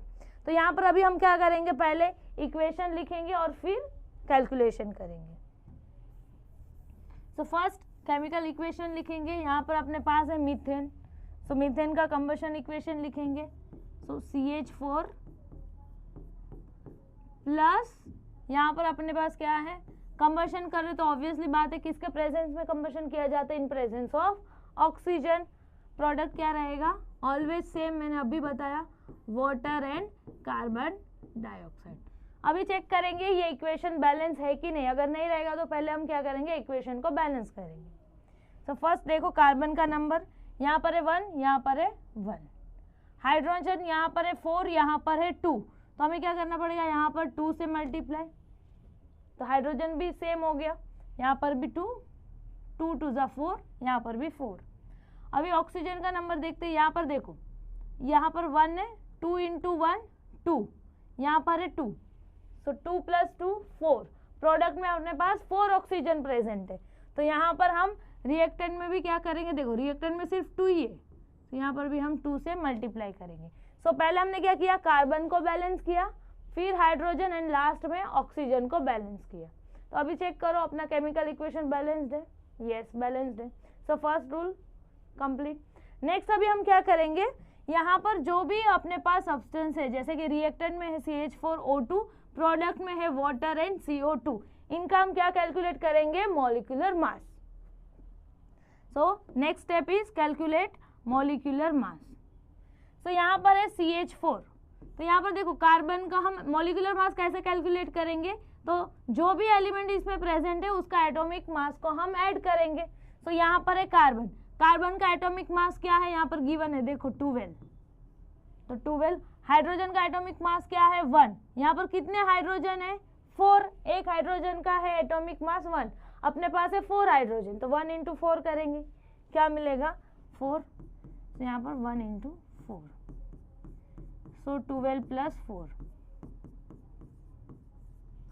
A: तो यहाँ पर अभी हम क्या करेंगे, पहले इक्वेशन लिखेंगे और फिर कैलकुलेशन करेंगे। सो फर्स्ट केमिकल इक्वेशन लिखेंगे, यहाँ पर अपने पास है मीथेन, सो मीथेन का कंबशन इक्वेशन लिखेंगे, सो CH4 प्लस यहाँ पर अपने पास क्या है, कंबशन कर रहे तो ऑब्वियसली बात है किसके प्रेजेंस में कंबशन किया जाता है, इन प्रेजेंस ऑफ ऑक्सीजन। प्रोडक्ट क्या रहेगा, ऑलवेज सेम, मैंने अभी बताया, वाटर एंड कार्बन डाइऑक्साइड। अभी चेक करेंगे ये इक्वेशन बैलेंस है कि नहीं, अगर नहीं रहेगा तो पहले हम क्या करेंगे, इक्वेशन को बैलेंस करेंगे। तो फर्स्ट देखो कार्बन का नंबर यहाँ पर है 1, यहाँ पर है 1, हाइड्रोजन यहाँ पर है 4, यहाँ पर है 2, तो हमें क्या करना पड़ेगा, यहाँ पर 2 से मल्टीप्लाई, तो हाइड्रोजन भी सेम हो गया, यहाँ पर भी 2, 2 2 ज़ा 4, यहाँ पर भी 4। अभी ऑक्सीजन का नंबर देखते हैं, यहाँ पर देखो, यहाँ पर 1 है, 2 इंटू 1 2, यहाँ पर है 2, सो 2 + 2 4, प्रोडक्ट में अपने पास 4 ऑक्सीजन प्रेजेंट है। तो यहाँ पर हम रिएक्टेंट में भी क्या करेंगे, देखो रिएक्टेंट में सिर्फ 2 ही है, तो यहाँ पर भी हम 2 से मल्टीप्लाई करेंगे। सो पहले हमने क्या किया, कार्बन को बैलेंस किया, फिर हाइड्रोजन एंड लास्ट में ऑक्सीजन को बैलेंस किया। तो अभी चेक करो अपना केमिकल इक्वेशन बैलेंस्ड है, यस बैलेंस्ड है। So first rule complete. Next अभी हम क्या करेंगे, यहाँ पर जो भी अपने पास सब्सटेंस है, जैसे कि रिएक्टेंट में है CH4O2, प्रोडक्ट में है वाटर एंड CO2, इनका हम क्या कैलकुलेट करेंगे, molecular mass. So next step is calculate molecular mass. So यहाँ पर है CH4, तो यहाँ पर देखो कार्बन का हम मॉलिक्यूलर मास कैसे कैलकुलेट करेंगे, तो जो भी एलिमेंट इसमें प्रेजेंट है उसका एटॉमिक मास को हम ऐड करेंगे। सो यहाँ पर है कार्बन, कार्बन का एटॉमिक मास क्या है, यहाँ पर गिवन है देखो 12, तो 12। हाइड्रोजन का एटॉमिक मास क्या है 1, यहाँ पर कितने हाइड्रोजन है 4, एक हाइड्रोजन का है एटॉमिक मास 1, अपने पास है 4 हाइड्रोजन, तो 1 × 4 करेंगे, क्या मिलेगा 4, तो यहाँ पर 1 × 4, सो 12 + 4,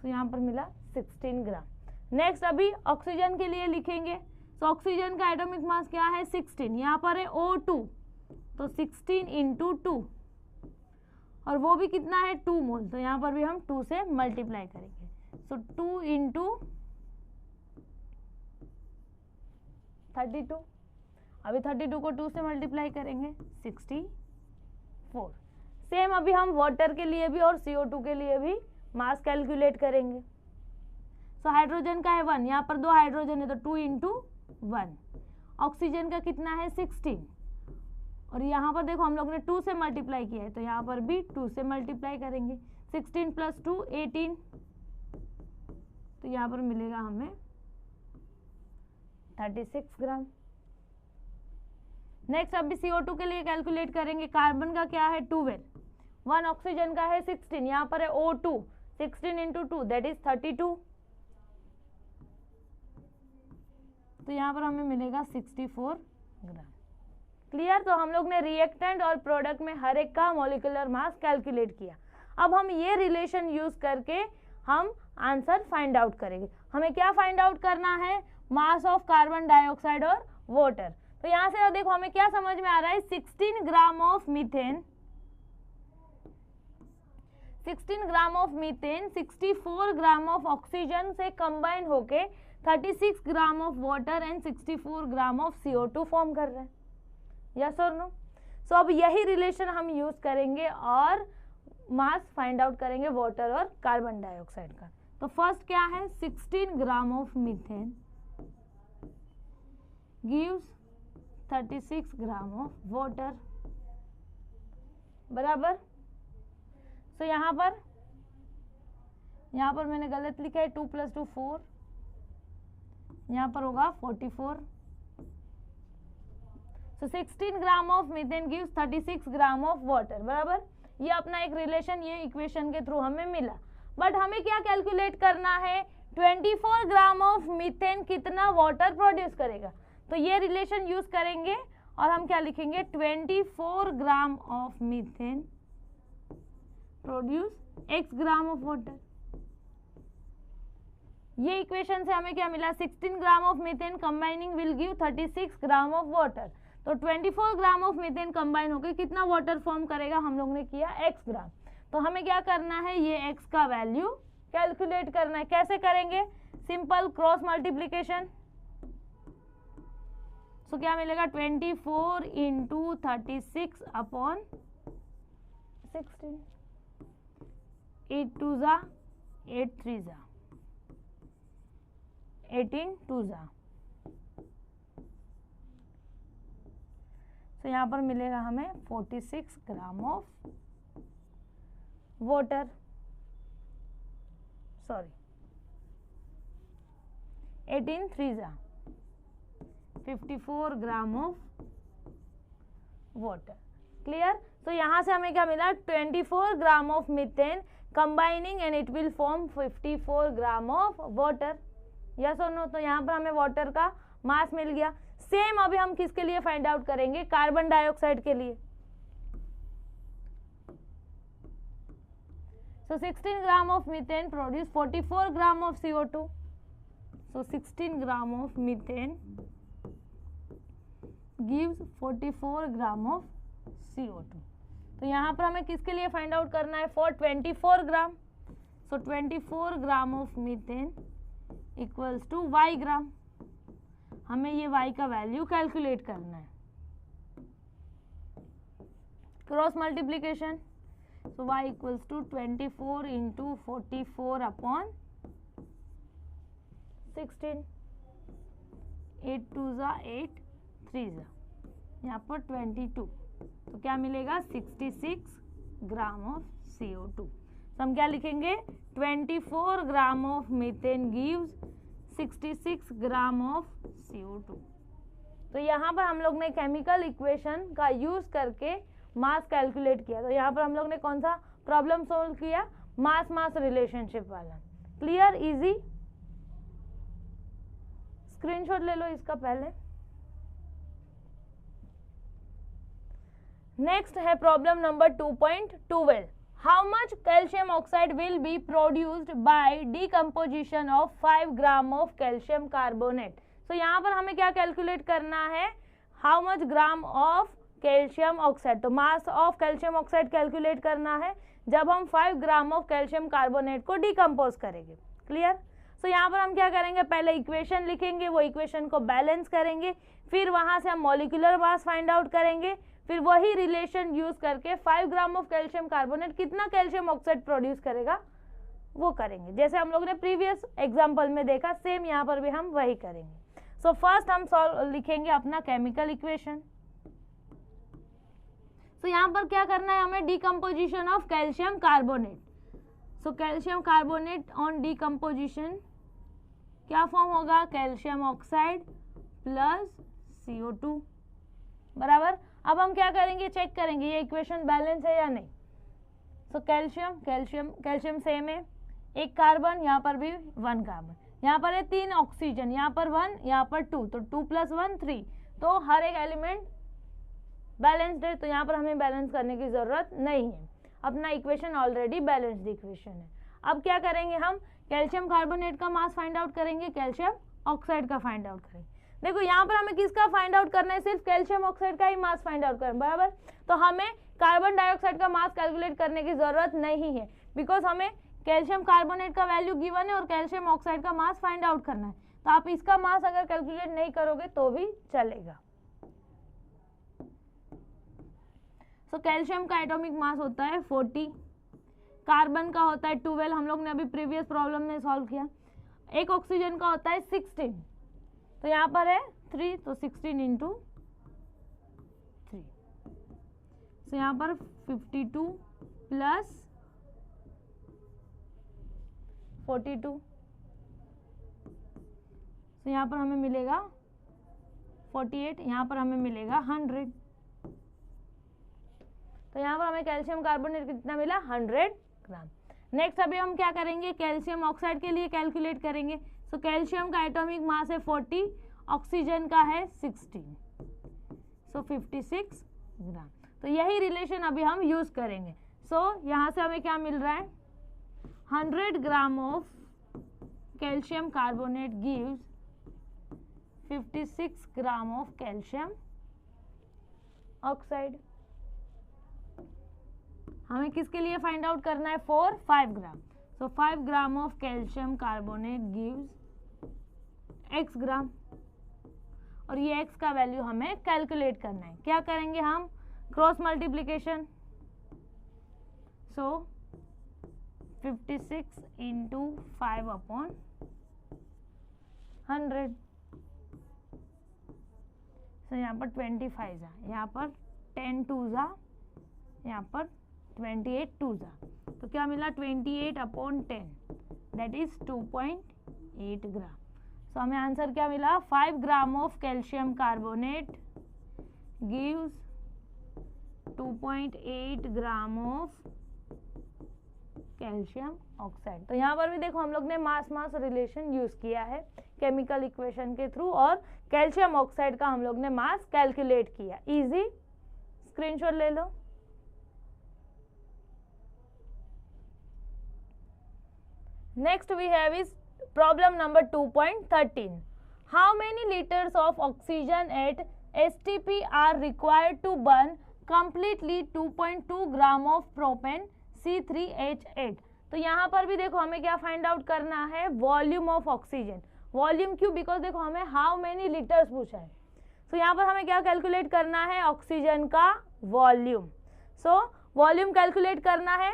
A: तो यहाँ पर मिला 16 ग्राम। नेक्स्ट अभी ऑक्सीजन के लिए लिखेंगे, तो ऑक्सीजन का एटॉमिक मास क्या है 16, यहाँ पर है O2, तो 16 × 2, और वो भी कितना है 2 मोल, तो यहाँ पर भी हम 2 से मल्टीप्लाई करेंगे, सो 2 × 32, अभी 32 को 2 से मल्टीप्लाई करेंगे 64। सेम अभी हम वाटर के लिए भी और CO2 के लिए भी मास कैलकुलेट करेंगे। सो हाइड्रोजन का है 1, यहाँ पर 2 हाइड्रोजन है, तो 2 × 1, ऑक्सीजन का कितना है 16, और यहाँ पर देखो हम लोग ने 2 से मल्टीप्लाई किया है, तो यहाँ पर भी 2 से मल्टीप्लाई करेंगे, 16 + 2 18, तो यहाँ पर मिलेगा हमें 36 ग्राम। नेक्स्ट अभी CO2 के लिए कैलकुलेट करेंगे, कार्बन का क्या है 12, 1 ऑक्सीजन का है 16, यहाँ पर है O2, 16 × 2 दैट इज 32, तो यहाँ पर हमें मिलेगा 64 ग्राम। क्लियर? तो हम लोग ने रिएक्टेंट और प्रोडक्ट में हर एक का मॉलिक्यूलर मास कैलकुलेट किया। अब हम ये रिलेशन यूज करके हम आंसर फाइंड आउट करेंगे। हमें क्या फाइंड आउट करना है? मास ऑफ कार्बन डाइऑक्साइड और वाटर। तो यहाँ से देखो हमें क्या समझ में आ रहा है, 16 ग्राम of methane, 16 gram of methane 64 gram of oxygen से कंबाइन होके 36 gram of water and 64 gram of CO2 form कर रहे हैं। यस और नो? सो अब यही रिलेशन हम यूज करेंगे और मास फाइंड आउट करेंगे वाटर और कार्बन डाइऑक्साइड का। तो फर्स्ट क्या है, 16 ग्राम of methane gives 36 gram of water, बराबर। तो यहाँ पर मैंने गलत लिखा है, 2 + 2 4, यहाँ पर होगा 44। So 16 gram of methane gives 36 gram of water, बराबर। ये अपना एक रिलेशन ये इक्वेशन के थ्रू हमें मिला। बट हमें क्या कैलकुलेट करना है, 24 ग्राम ऑफ मीथेन कितना वाटर प्रोड्यूस करेगा। तो ये रिलेशन यूज करेंगे और हम क्या लिखेंगे, 24 gram of methane produce x gram of water. ये इक्वेशन से हमें क्या मिला, 16 ग्राम of methane combining will give 36 gram of water. तो 24 ग्राम ऑफ मीथेन कंबाइन होकर कितना वाटर फॉर्म करेगा, हम लोग ने किया x ग्राम। तो हमें क्या करना है, ये x का वैल्यू कैलकुलेट करना है। कैसे करेंगे, सिंपल क्रॉस मल्टीप्लीकेशन। सो क्या मिलेगा, 24 इंटू 36 अपॉन 16, 8 2 जा 8 3 जा 18 2 जा। तो यहाँ पर मिलेगा हमें 46 ग्राम ऑफ वाटर, सॉरी 18 3 जा 54 ग्राम ऑफ वाटर। क्लियर? तो यहाँ से हमें क्या मिला, 24 gram of methane combining and it will form 54 gram of water. Yes और नो? तो यहाँ पर हमें वाटर का मास मिल गया। सेम अभी हम किसके लिए फाइंड आउट करेंगे, कार्बन डाइऑक्साइड के लिए। So 16 gram of methane produce 44 gram of CO2. So 16 gram of methane gives 44 gram of CO2. तो यहाँ पर हमें किसके लिए फाइंड आउट करना है, for 24 gram. So 24 gram of methane equals to y gram. हमें ये y का वैल्यू कैलकुलेट करना है। Cross multiplication, so y equals to 24 into 44 upon 16, 8 2 जा 8 3 जा, यहाँ पर 22। तो क्या मिलेगा, 66 ग्राम ऑफ CO2। तो हम क्या लिखेंगे, 24 gram of methane gives 66 gram of CO2। तो यहाँ पर हम लोग ने केमिकल इक्वेशन का यूज करके मास कैलकुलेट किया। तो यहाँ पर हम लोग ने कौन सा प्रॉब्लम सोल्व किया, मास मास रिलेशनशिप वाला। क्लियर? इजी? स्क्रीनशॉट ले लो इसका पहले। नेक्स्ट है problem number 2.12। How much calcium oxide will be produced by decomposition of 5 gram of calcium carbonate. तो यहाँ पर हमें क्या कैलकुलेट करना है, how much gram of calcium oxide. तो mass of calcium oxide calculate करना है जब हम 5 ग्राम ऑफ कैल्शियम कार्बोनेट को डीकम्पोज करेंगे। क्लियर? तो यहाँ पर हम क्या करेंगे, पहले इक्वेशन लिखेंगे, वो इक्वेशन को बैलेंस करेंगे, फिर वहाँ से हम मॉलिक्यूलर मास फाइंड आउट करेंगे, फिर वही रिलेशन यूज करके 5 ग्राम ऑफ कैल्शियम कार्बोनेट कितना कैल्शियम ऑक्साइड प्रोड्यूस करेगा वो करेंगे। जैसे हम लोग ने प्रीवियस एग्जांपल में देखा, सेम यहाँ पर भी हम वही करेंगे। सो फर्स्ट हम लिखेंगे अपना केमिकल इक्वेशन। सो यहाँ पर क्या करना है हमें, decomposition of calcium carbonate. So calcium carbonate on decomposition क्या फॉर्म होगा, कैल्शियम ऑक्साइड प्लस CO2, बराबर। अब हम क्या करेंगे, चेक करेंगे ये इक्वेशन बैलेंस है या नहीं। So calcium calcium calcium same है, एक कार्बन, यहाँ पर भी 1 कार्बन, यहाँ पर है 3 ऑक्सीजन, यहाँ पर 1, यहाँ पर 2, तो 2 + 1 3, तो हर एक एलिमेंट बैलेंस्ड है, तो यहाँ पर हमें बैलेंस करने की ज़रूरत नहीं है, अपना इक्वेशन ऑलरेडी बैलेंस्ड इक्वेशन है। अब क्या करेंगे हम, कैल्शियम कार्बोनेट का मास फाइंड आउट करेंगे, कैल्शियम ऑक्साइड का फाइंड आउट करेंगे। देखो यहाँ पर हमें किसका फाइंड आउट करना है, सिर्फ कैल्शियम ऑक्साइड का ही मास फाइंड आउट करना है, बराबर। तो हमें कार्बन डाइऑक्साइड का मास कैलकुलेट करने की ज़रूरत नहीं है, बिकॉज हमें कैल्शियम कार्बोनेट का वैल्यू गिवन है और कैल्शियम ऑक्साइड का मास फाइंड आउट करना है। तो आप इसका मास अगर कैलकुलेट नहीं करोगे तो भी चलेगा। सो कैल्शियम का एटॉमिक मास होता है 40, कार्बन का होता है 12, हम लोग ने अभी प्रीवियस प्रॉब्लम में सॉल्व किया। एक ऑक्सीजन का होता है 16, तो यहाँ पर है 3, तो 16 × 3, तो यहाँ पर 52 + 42, तो यहाँ पर हमें मिलेगा 48, यहाँ पर हमें मिलेगा 100, तो यहाँ पर हमें कैल्शियम कार्बोनेट कितना मिला, 100 ग्राम। नेक्स्ट अभी हम क्या करेंगे, कैल्शियम ऑक्साइड के लिए कैलकुलेट करेंगे। सो कैल्शियम का एटॉमिक मास है 40, ऑक्सीजन का है 16, सो 56 ग्राम। तो यही रिलेशन अभी हम यूज करेंगे। सो यहाँ से हमें क्या मिल रहा है, 100 ग्राम of calcium carbonate gives 56 gram of calcium oxide. हमें किसके लिए फाइंड आउट करना है, 5 ग्राम। सो 5 gram of calcium carbonate gives x ग्राम, और ये x का वैल्यू हमें कैलकुलेट करना है। क्या करेंगे हम, क्रॉस मल्टीप्लीकेशन। सो 56 × 5/100, सो यहाँ पर 25 जा, यहाँ पर 10 2 जा, यहाँ पर 28 2 जा, तो क्या मिला 28/10, दैट इज 2.8 ग्राम। सो हमें आंसर क्या मिला, 5 gram of calcium carbonate gives 2.8 gram of calcium oxide. तो यहाँ पर भी देखो हम लोग ने मास मास रिलेशन यूज किया है केमिकल इक्वेशन के थ्रू, और कैल्शियम ऑक्साइड का हम लोग ने मास कैलकुलेट किया। इजी, स्क्रीनशॉट ले लो। Next we have is problem number 2.13. How many liters of oxygen at STP are required to burn completely 2.2 gram of propane C3H8? तो यहाँ पर भी देखो हमें क्या फाइंड आउट करना है, वॉल्यूम ऑफ ऑक्सीजन। वॉल्यूम क्यों, बिकॉज देखो हमें हाउ मेनी लीटर्स पूछा है। सो यहाँ पर हमें क्या कैलकुलेट करना है, ऑक्सीजन का वॉल्यूम। सो वॉल्यूम कैलकुलेट करना है,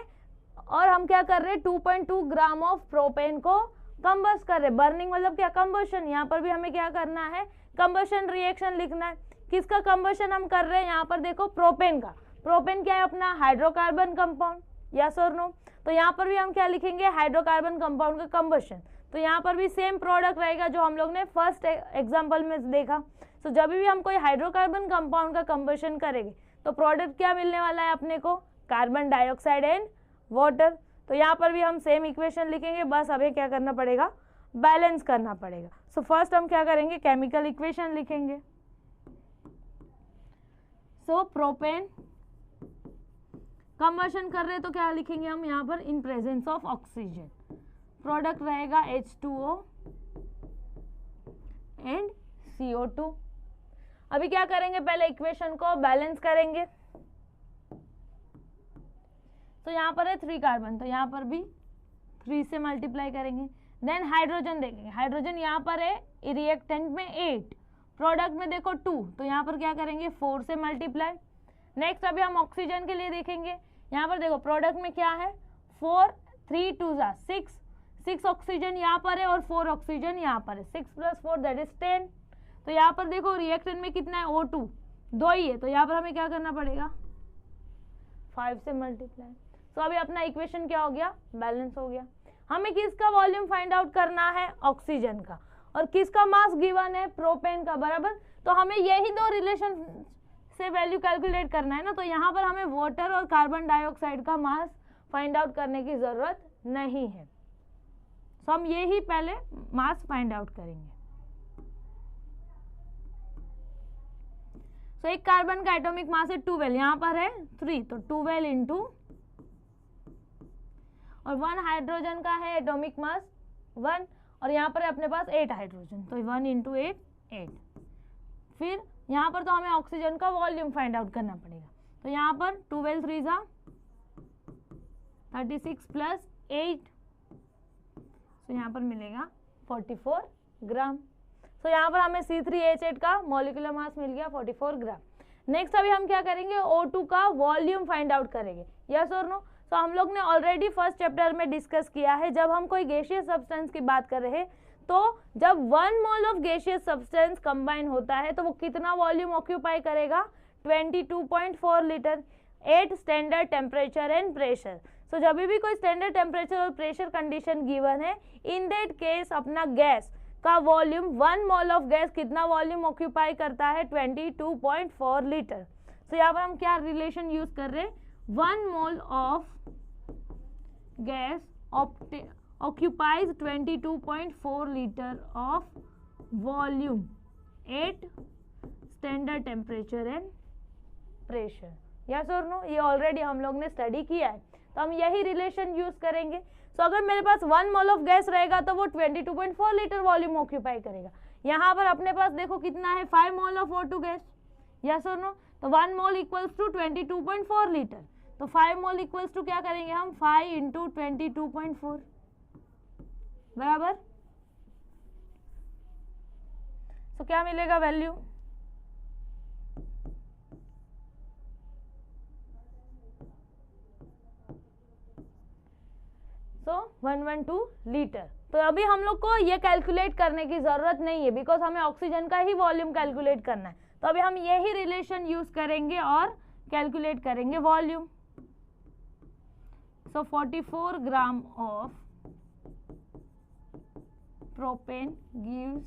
A: और हम क्या कर रहे हैं, 2.2 ग्राम ऑफ प्रोपेन को कंबस्ट कर रहे हैं। बर्निंग मतलब क्या, कंबशन। यहाँ पर भी हमें क्या करना है, कंबशन रिएक्शन लिखना है। किसका कंबशन हम कर रहे हैं, यहाँ पर देखो प्रोपेन का। प्रोपेन क्या है, अपना हाइड्रोकार्बन कंपाउंड, यस और नो। तो यहाँ पर भी हम क्या लिखेंगे, हाइड्रोकार्बन कंपाउंड का कंबशन। तो यहाँ पर भी सेम प्रोडक्ट रहेगा जो हम लोग ने फर्स्ट एग्जाम्पल में देखा। तो जब भी हम कोई हाइड्रोकार्बन कंपाउंड का कंबशन करेंगे तो प्रोडक्ट क्या मिलने वाला है अपने को, कार्बन डाइऑक्साइड एंड वाटर। तो यहाँ पर भी हम सेम इक्वेशन लिखेंगे, बस हमें क्या करना पड़ेगा, बैलेंस करना पड़ेगा। सो फर्स्ट हम क्या करेंगे, केमिकल इक्वेशन लिखेंगे। सो प्रोपेन कंबशन कर रहे हैं तो क्या लिखेंगे हम यहाँ पर, इन प्रेजेंस ऑफ ऑक्सीजन। प्रोडक्ट रहेगा H2O एंड CO2। अभी क्या करेंगे, पहले इक्वेशन को बैलेंस करेंगे। तो यहाँ पर है 3 कार्बन, तो यहाँ पर भी 3 से मल्टीप्लाई करेंगे। देन हाइड्रोजन देखेंगे, हाइड्रोजन यहाँ पर है रिएक्टेंट में 8, प्रोडक्ट में देखो 2, तो यहाँ पर क्या करेंगे 4 से मल्टीप्लाई। नेक्स्ट अभी हम ऑक्सीजन के लिए देखेंगे। यहाँ पर देखो प्रोडक्ट में क्या है 4, 3 2 जा 6 ऑक्सीजन यहाँ पर है और 4 ऑक्सीजन यहाँ पर है, 6 + 4 दैट इज 10। तो यहाँ पर देखो रिएक्टेंट में कितना है, O2 2 ही है, तो यहाँ पर हमें क्या करना पड़ेगा, 5 से मल्टीप्लाई। तो अभी अपना इक्वेशन क्या हो गया, बैलेंस हो गया। हमें किसका वॉल्यूम फाइंड आउट करना है, ऑक्सीजन का, और किसका मास गिवन है, प्रोपेन का, बराबर। तो हमें यही दो रिलेशन से वैल्यू कैलकुलेट करना है ना। तो यहाँ पर हमें वाटर और कार्बन डाइऑक्साइड का मास फाइंड आउट करने की जरूरत नहीं है। सो हम ये ही पहले मास फाइंड आउट करेंगे। सो एक कार्बन का एटॉमिक मास है 12, यहाँ पर है 3, तो 12 इंटू, और 1 हाइड्रोजन का है एटॉमिक मास 1, और यहाँ पर है अपने पास 8 हाइड्रोजन, तो 1 इंटू 8 8। फिर यहाँ पर तो हमें ऑक्सीजन का वॉल्यूम फाइंड आउट करना पड़ेगा, तो यहाँ पर 12 3 जा 36 प्लस 8, तो यहाँ पर मिलेगा 44 ग्राम। तो यहाँ पर हमें C3H8 का मॉलिक्यूलर मास मिल गया 44 ग्राम। नेक्स्ट अभी हम क्या करेंगे, O2 का वॉल्यूम फाइंड आउट करेंगे, यस और नो। तो हम लोग ने ऑलरेडी फर्स्ट चैप्टर में डिस्कस किया है, जब हम कोई गैसियस सब्सटेंस की बात कर रहे हैं तो जब 1 mole of gaseous substance combine होता है तो वो कितना वॉल्यूम ऑक्यूपाई करेगा, 22.4 litre, 8 standard temperature and pressure. So जब भी कोई स्टैंडर्ड टेम्परेचर और प्रेशर कंडीशन गिवन है, इन दैट केस अपना गैस का वॉल्यूम 1 मोल ऑफ गैस कितना वॉल्यूम ऑक्यूपाई करता है, 22.4 लीटर। सो यहाँ पर हम क्या रिलेशन यूज कर रहे हैं, 1 mole of gas occupies 22.4 liter of volume at standard temperature and pressure, yes or no। ये ऑलरेडी हम लोग ने स्टडी किया है, तो हम यही रिलेशन यूज करेंगे। सो अगर मेरे पास 1 मोल ऑफ गैस रहेगा तो वो 22.4 लीटर वॉल्यूम ऑक्यूपाई करेगा। यहाँ पर अपने पास देखो कितना है, 5 mole of O2 gas, yes और नो। तो 1 मोल इक्वल्स टू 22.4 लीटर, तो 5 मोल इक्वल्स टू क्या करेंगे हम, 5 इंटू 22.4 बराबर। तो क्या मिलेगा वैल्यू, सो 112 लीटर। तो अभी हम लोग को ये कैलकुलेट करने की जरूरत नहीं है, बिकॉज हमें ऑक्सीजन का ही वॉल्यूम कैलकुलेट करना है। तो अभी हम यही रिलेशन यूज करेंगे और कैलकुलेट करेंगे volume. So 44 gram of propane gives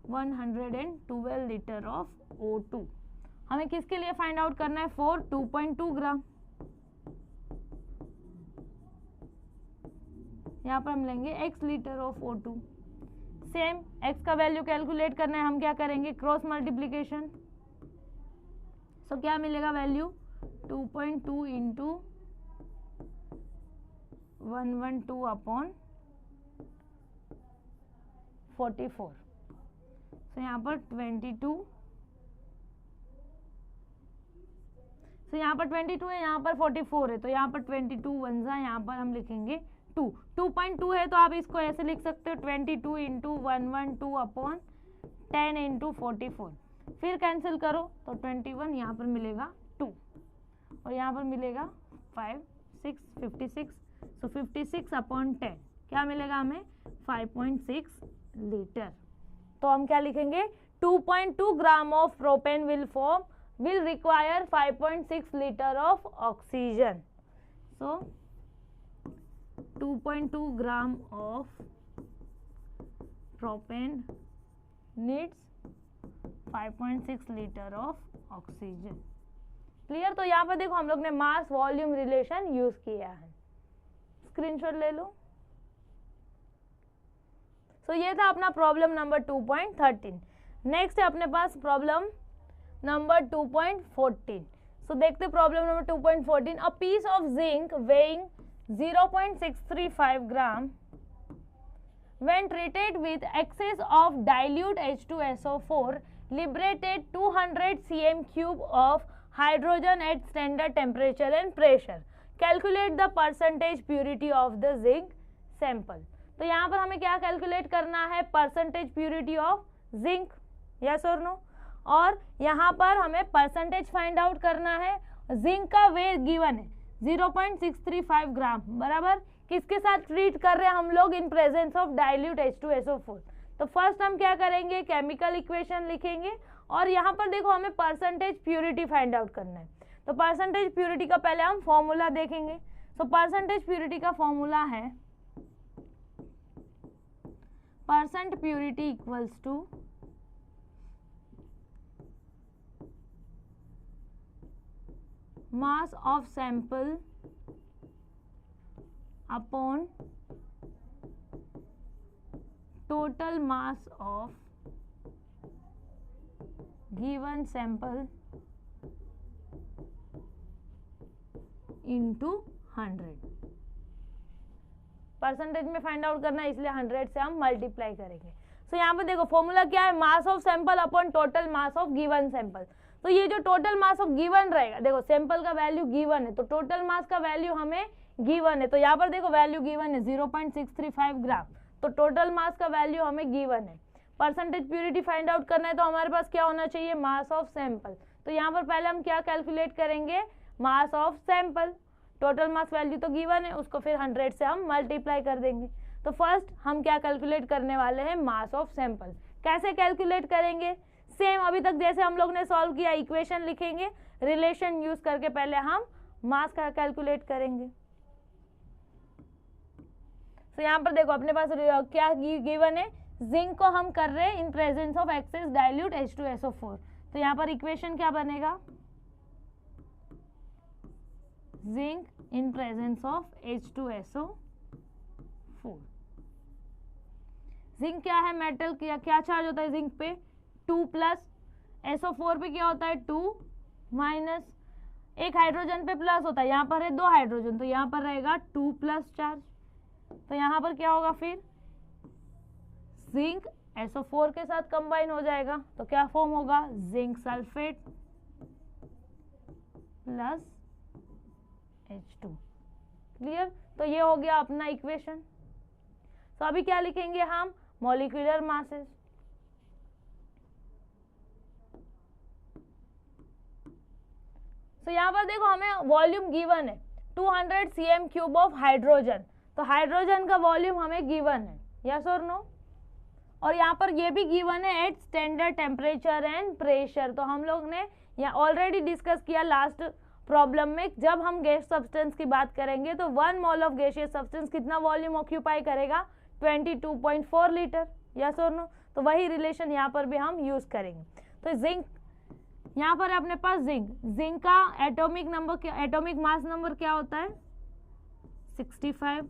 A: 112 litre of O2। हमें किसके लिए फाइंड आउट करना है, 2.2 ग्राम। यहाँ पर हम लेंगे x litre of O2। Same x का वैल्यू कैलकुलेट करना है, हम क्या करेंगे, क्रॉस मल्टीप्लीकेशन। सो क्या मिलेगा वैल्यू, 2.2 इंटू 112 अपॉन 44। सो यहाँ पर 22, सो यहाँ पर 22 है, यहाँ पर 44 है, तो यहाँ पर 22 वन जा, यहाँ पर हम लिखेंगे 2.2 है, तो आप इसको ऐसे लिख सकते हो 22 इंटू 112 अपॉन 10 इंटू 44। फिर कैंसिल करो तो 21, यहाँ पर मिलेगा 2 और यहाँ पर मिलेगा 5 6 56, सो 56 अपॉन 10 क्या मिलेगा हमें, 5.6 लीटर। तो हम क्या लिखेंगे, 2.2 gram of propane will require 5.6 liter of oxygen. So 2.2 gram of propane needs 5.6 liter of oxygen. Clear. तो यहाँ पर देखो हम लोग ने मास वॉल्यूम रिलेशन यूज किया है, स्क्रीनशॉट ले लो। सो ये था अपना प्रॉब्लम नंबर 2.13। नेक्स्ट है अपने पास प्रॉब्लम नंबर 2.14। सो देखते problem number 2.14। A piece of zinc weighing 0.635 gram when treated with excess of dilute H2SO4 liberated 200 cm cube of hydrogen at standard temperature and pressure. Calculate the percentage purity of the zinc sample. तो यहाँ पर हमें क्या कैलकुलेट करना है, percentage purity of zinc, yes और नो। और यहाँ पर हमें परसेंटेज फाइंड आउट करना है। जिंक का वेट गिवन है 0.635 ग्राम, बराबर। किसके साथ ट्रीट कर रहे हैं हम लोग, इन प्रेजेंस ऑफ डाइल्यूट H2SO4। तो फर्स्ट हम क्या करेंगे, केमिकल इक्वेशन लिखेंगे और यहाँ पर देखो हमें परसेंटेज प्यूरिटी फाइंड आउट करना है। तो परसेंटेज प्यूरिटी का पहले हम फॉर्मूला देखेंगे। तो परसेंटेज प्यूरिटी का फॉर्मूला है percent purity equals to mass of sample upon total mass of given sample into 100। Percentage में फाइंड आउट करना है, इसलिए 100 से हम मल्टीप्लाई करेंगे। सो यहाँ पे देखो फॉर्मूला क्या है, mass of sample upon total mass of given sample. तो ये जो टोटल मास ऑफ गिवन रहेगा, देखो सैंपल का वैल्यू गिवन है तो टोटल मास का वैल्यू हमें गिवन है, तो यहाँ पर देखो वैल्यू गिवन है 0.635 ग्राम, तो टोटल मास का वैल्यू हमें गिवन है। परसेंटेज प्योरिटी फाइंड आउट करना है तो हमारे पास क्या होना चाहिए, मास ऑफ सैंपल। तो यहाँ पर पहले हम क्या कैलकुलेट करेंगे, mass of sample. Total mass value तो गिवन है, उसको फिर 100 से हम मल्टीप्लाई कर देंगे। तो फर्स्ट हम क्या कैलकुलेट करने वाले हैं, मास ऑफ सैंपल। कैसे कैलकुलेट करेंगे, सेम अभी तक जैसे हम लोग ने सॉल्व किया, इक्वेशन लिखेंगे, रिलेशन यूज करके पहले हम मास का कैलकुलेट करेंगे। तो यहाँ पर देखो अपने पास क्या गिवन है, जिंक को हम कर रहे हैं in presence of excess dilute H2SO4। तो यहाँ पर इक्वेशन क्या बनेगा, zinc in presence of H2SO4। Zinc क्या है, मेटल, क्या चार्ज होता है जिंक पे 2 प्लस, SO4 पे क्या होता है 2 माइनस, एक हाइड्रोजन पे प्लस होता है, यहाँ पर है 2 हाइड्रोजन तो यहाँ पर रहेगा 2 प्लस चार्ज। तो यहाँ पर क्या होगा, फिर जिंक SO4 के साथ कंबाइन हो जाएगा तो क्या फॉर्म होगा, zinc sulphate plus H2। Clear, तो ये हो गया अपना इक्वेशन। तो अभी क्या लिखेंगे हम, मॉलिक्यूलर मासेस। तो यहाँ पर देखो हमें वॉल्यूम गिवन है 200 cm³ ऑफ हाइड्रोजन, तो हाइड्रोजन का वॉल्यूम हमें गिवन है, यस और नो। और यहाँ पर ये भी गिवन है at standard temperature and pressure. तो हम लोग ने यहाँ ऑलरेडी डिस्कस किया लास्ट प्रॉब्लम में, जब हम गैस सब्सटेंस की बात करेंगे तो 1 मोल ऑफ गैसियस सब्सटेंस कितना वॉल्यूम ऑक्यूपाई करेगा, 22.4 लीटर, यस और नो। तो वही रिलेशन यहाँ पर भी हम यूज करेंगे। तो जिंक यहाँ पर अपने पास जिंक का एटॉमिक नंबर क्या, एटॉमिक मास नंबर क्या होता है 65।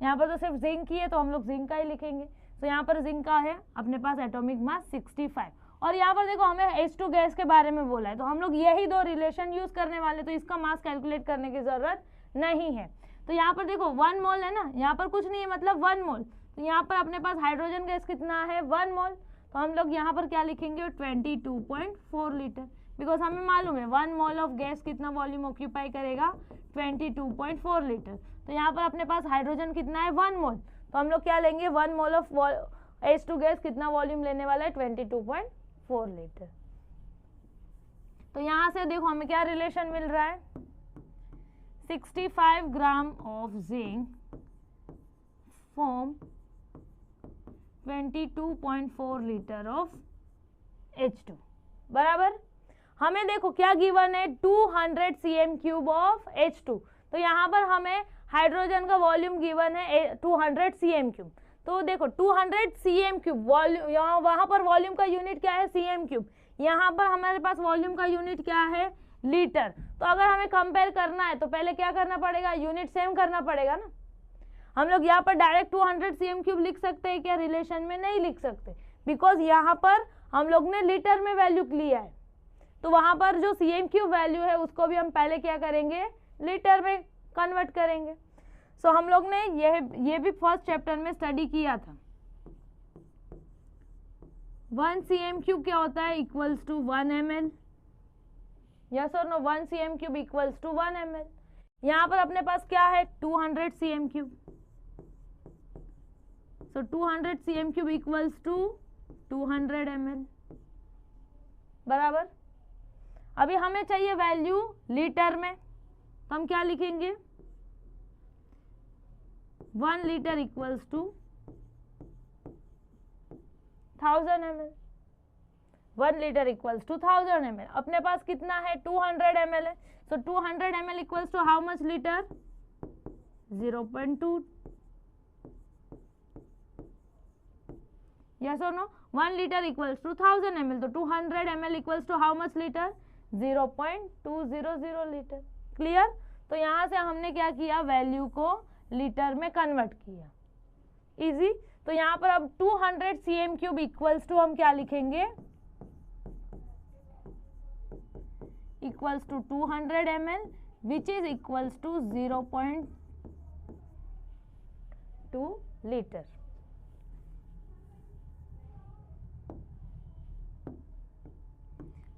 A: यहाँ पर तो सिर्फ जिंक ही है तो हम लोग जिंक का ही लिखेंगे। तो यहाँ पर जिंक का है अपने पास एटॉमिक मास 65। और यहाँ पर देखो हमें H2 गैस के बारे में बोला है तो हम लोग यही 2 रिलेशन यूज करने वाले, तो इसका मास कैलकुलेट करने की जरूरत नहीं है। तो यहाँ पर देखो 1 मोल है ना, यहाँ पर कुछ नहीं है मतलब 1 मोल। तो यहाँ पर अपने पास हाइड्रोजन गैस कितना है 1 मोल, तो हम लोग यहाँ पर क्या लिखेंगे 22.4 लीटर, बिकॉज हमें मालूम है 1 मोल ऑफ गैस कितना वॉल्यूम ऑक्यूपाई करेगा 22.4 लीटर। तो यहाँ पर अपने पास हाइड्रोजन कितना है 1 मोल, तो हम लोग क्या लेंगे 1 मोल ऑफ H2 गैस कितना वॉल्यूम लेने वाला है 22.4 लीटर। तो यहाँ से देखो हमें क्या रिलेशन मिल रहा है, 65 gram of zinc form 22.4 litre of H2 बराबर। हमें देखो क्या गिवन है 200 cm³ ऑफ H2, तो यहाँ पर हमें हाइड्रोजन का वॉल्यूम गिवन है 200 cm³। तो देखो 200 cm³ वॉल्यूम, यहाँ वहाँ पर वॉल्यूम का यूनिट क्या है cm³, यहाँ पर हमारे पास वॉल्यूम का यूनिट क्या है लीटर। तो अगर हमें कंपेयर करना है तो पहले क्या करना पड़ेगा, यूनिट सेम करना पड़ेगा ना। हम लोग यहाँ पर डायरेक्ट 200 cm³ लिख सकते हैं क्या, रिलेशन में नहीं लिख सकते, बिकॉज यहाँ पर हम लोग ने लीटर में वैल्यू लिया है। तो वहाँ पर जो cm³ वैल्यू है उसको भी हम पहले क्या करेंगे, लीटर में कन्वर्ट करेंगे। सो हम लोग ने ये भी फर्स्ट चैप्टर में स्टडी किया था। 1 cm³ क्या होता है, इक्वल्स टू 1 ml, यस और no. 1 cm³ equals to 1 ml। यहाँ पर अपने पास क्या है 200 cm³, so 200 cm³ equals to 200 ml बराबर। अभी हमें चाहिए वैल्यू लीटर में, तो हम क्या लिखेंगे 1 litre equals to 1000 ml, 1 litre equals to 1000 ml। अपने पास कितना है 200 ml है, so 200 ml equals to how much litre 0.2, yes और no. 1 litre equals to 1000 ml, तो 200 ml equals to how much litre 0.200 litre. Clear. तो यहाँ से हमने क्या किया, वैल्यू को लीटर में कन्वर्ट किया, इजी। तो यहाँ पर अब 200 cm³ इक्वल्स टू हम क्या लिखेंगे, equals to 200 ml which is equals to 0.2 litre.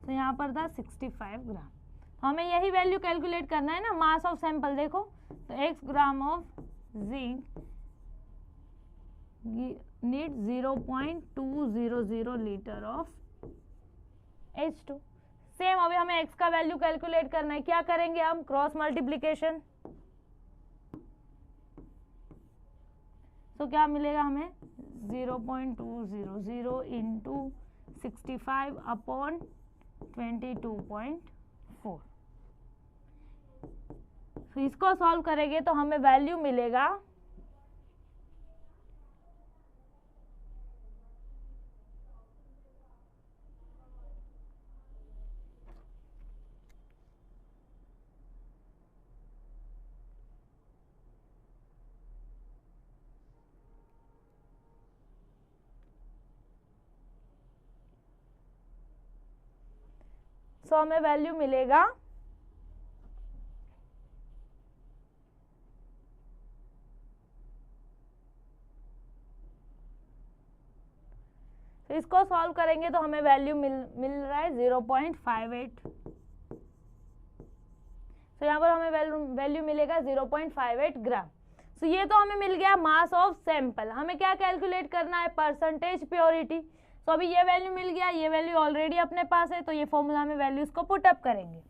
A: तो यहाँ पर था 65 ग्राम। हमें यही वैल्यू कैलकुलेट करना है ना, मास ऑफ सैंपल। देखो तो x gram of zinc need 0.200 litre of H2। Same अभी हमें x का वैल्यू कैलकुलेट करना है, क्या करेंगे हम, क्रॉस मल्टीप्लीकेशन। तो क्या मिलेगा हमें 0.200 इंटू 65 अपॉन 22.4। तो इसको सॉल्व करेंगे तो हमें वैल्यू मिलेगा 100 में वैल्यू मिलेगा 100। इसको सॉल्व करेंगे तो हमें वैल्यू मिल रहा है 0.58। तो यहाँ पर हमें वैल्यू मिलेगा 0.58 ग्राम। तो ये तो हमें मिल गया मास ऑफ सैंपल। हमें क्या कैलकुलेट करना है, परसेंटेज प्योरिटी। तो अभी ये वैल्यू मिल गया, ये वैल्यू ऑलरेडी अपने पास है, तो ये फॉर्मूला में वैल्यूज को पुट अप करेंगे।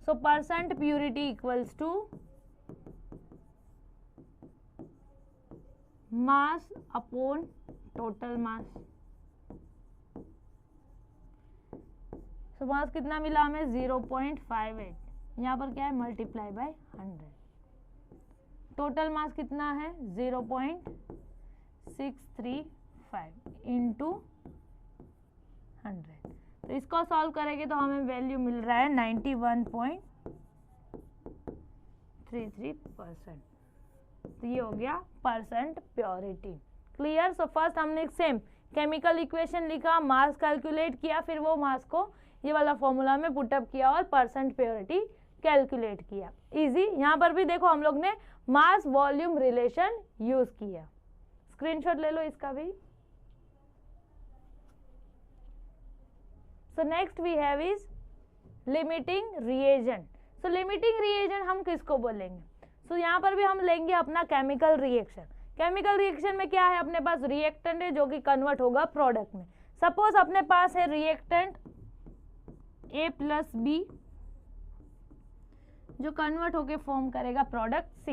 A: So percent purity equals to mass upon total mass. So mass कितना मिला हमें 0.58, यहाँ पर क्या है मल्टीप्लाई बाय 100। टोटल मास कितना है 0.635 इंटू 100। तो इसको सॉल्व करेंगे तो हमें वैल्यू मिल रहा है 91.33%। तो ये हो गया percent purity. Clear. So first हमने सेम केमिकल इक्वेशन लिखा, मास कैलकुलेट किया, फिर वो मास को ये वाला फॉर्मूला में पुटअप किया और परसेंट प्योरिटी कैलकुलेट किया। इजी। यहाँ पर भी देखो हम लोग ने मास वॉल्यूम रिलेशन यूज किया। स्क्रीनशॉट ले लो इसका भी। So next we have is limiting reagent. So limiting reagent हम किसको बोलेंगे? सो यहाँ पर भी हम लेंगे अपना केमिकल रिएक्शन। केमिकल रिएक्शन में क्या है, अपने पास रिएक्टेंट है जो कि कन्वर्ट होगा प्रोडक्ट में। सपोज अपने पास है रिएक्टेंट A प्लस बी जो कन्वर्ट होके फॉर्म करेगा प्रोडक्ट C।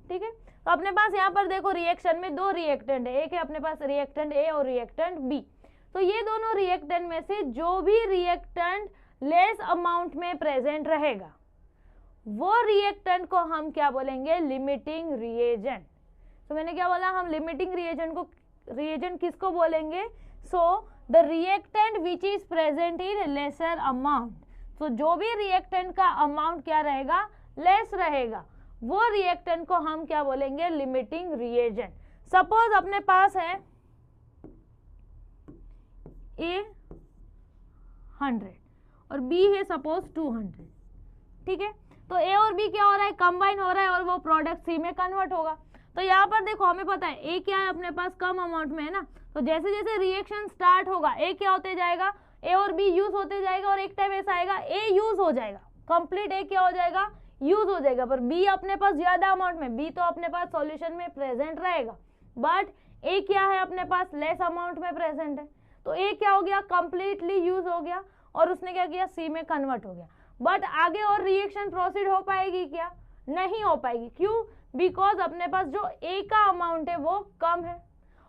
A: ठीक है। तो अपने पास यहाँ पर देखो रिएक्शन में दो रिएक्टेंट है, एक है अपने पास रिएक्टेंट A और रिएक्टेंट B। तो ये दोनों रिएक्टेंट में से जो भी रिएक्टेंट लेस अमाउंट में प्रेजेंट रहेगा वो रिएक्टेंट को हम क्या बोलेंगे, लिमिटिंग रिएजेंट। तो मैंने क्या बोला, हम लिमिटिंग रिएजेंट किसको बोलेंगे? So the reactant which is present in lesser amount. तो जो भी रिएक्टेंट का अमाउंट क्या रहेगा, लेस रहेगा, वो रिएक्टेंट को हम क्या बोलेंगे, लिमिटिंग रिएजेंट। सपोज अपने पास है A 100 और B है सपोज 200। ठीक है। तो A और B क्या हो रहा है, कंबाइन हो रहा है और वो प्रोडक्ट C में कन्वर्ट होगा। तो यहाँ पर देखो हमें पता है A क्या है अपने पास, कम अमाउंट में है ना। तो जैसे जैसे रिएक्शन स्टार्ट होगा A क्या होते जाएगा, A और B यूज होते जाएगा और एक टाइम ऐसा आएगा A यूज हो जाएगा, कंप्लीट A क्या हो जाएगा, यूज हो जाएगा। पर B अपने पास ज्यादा अमाउंट में, B तो अपने पास सॉल्यूशन में प्रेजेंट रहेगा, बट A क्या है अपने पास लेस अमाउंट में प्रेजेंट है। तो A क्या हो गया, कंप्लीटली यूज हो गया और उसने क्या किया, C में कन्वर्ट हो गया। बट आगे और रिएक्शन प्रोसीड हो पाएगी क्या? नहीं हो पाएगी। क्यों? बिकॉज अपने पास जो A का अमाउंट है वो कम है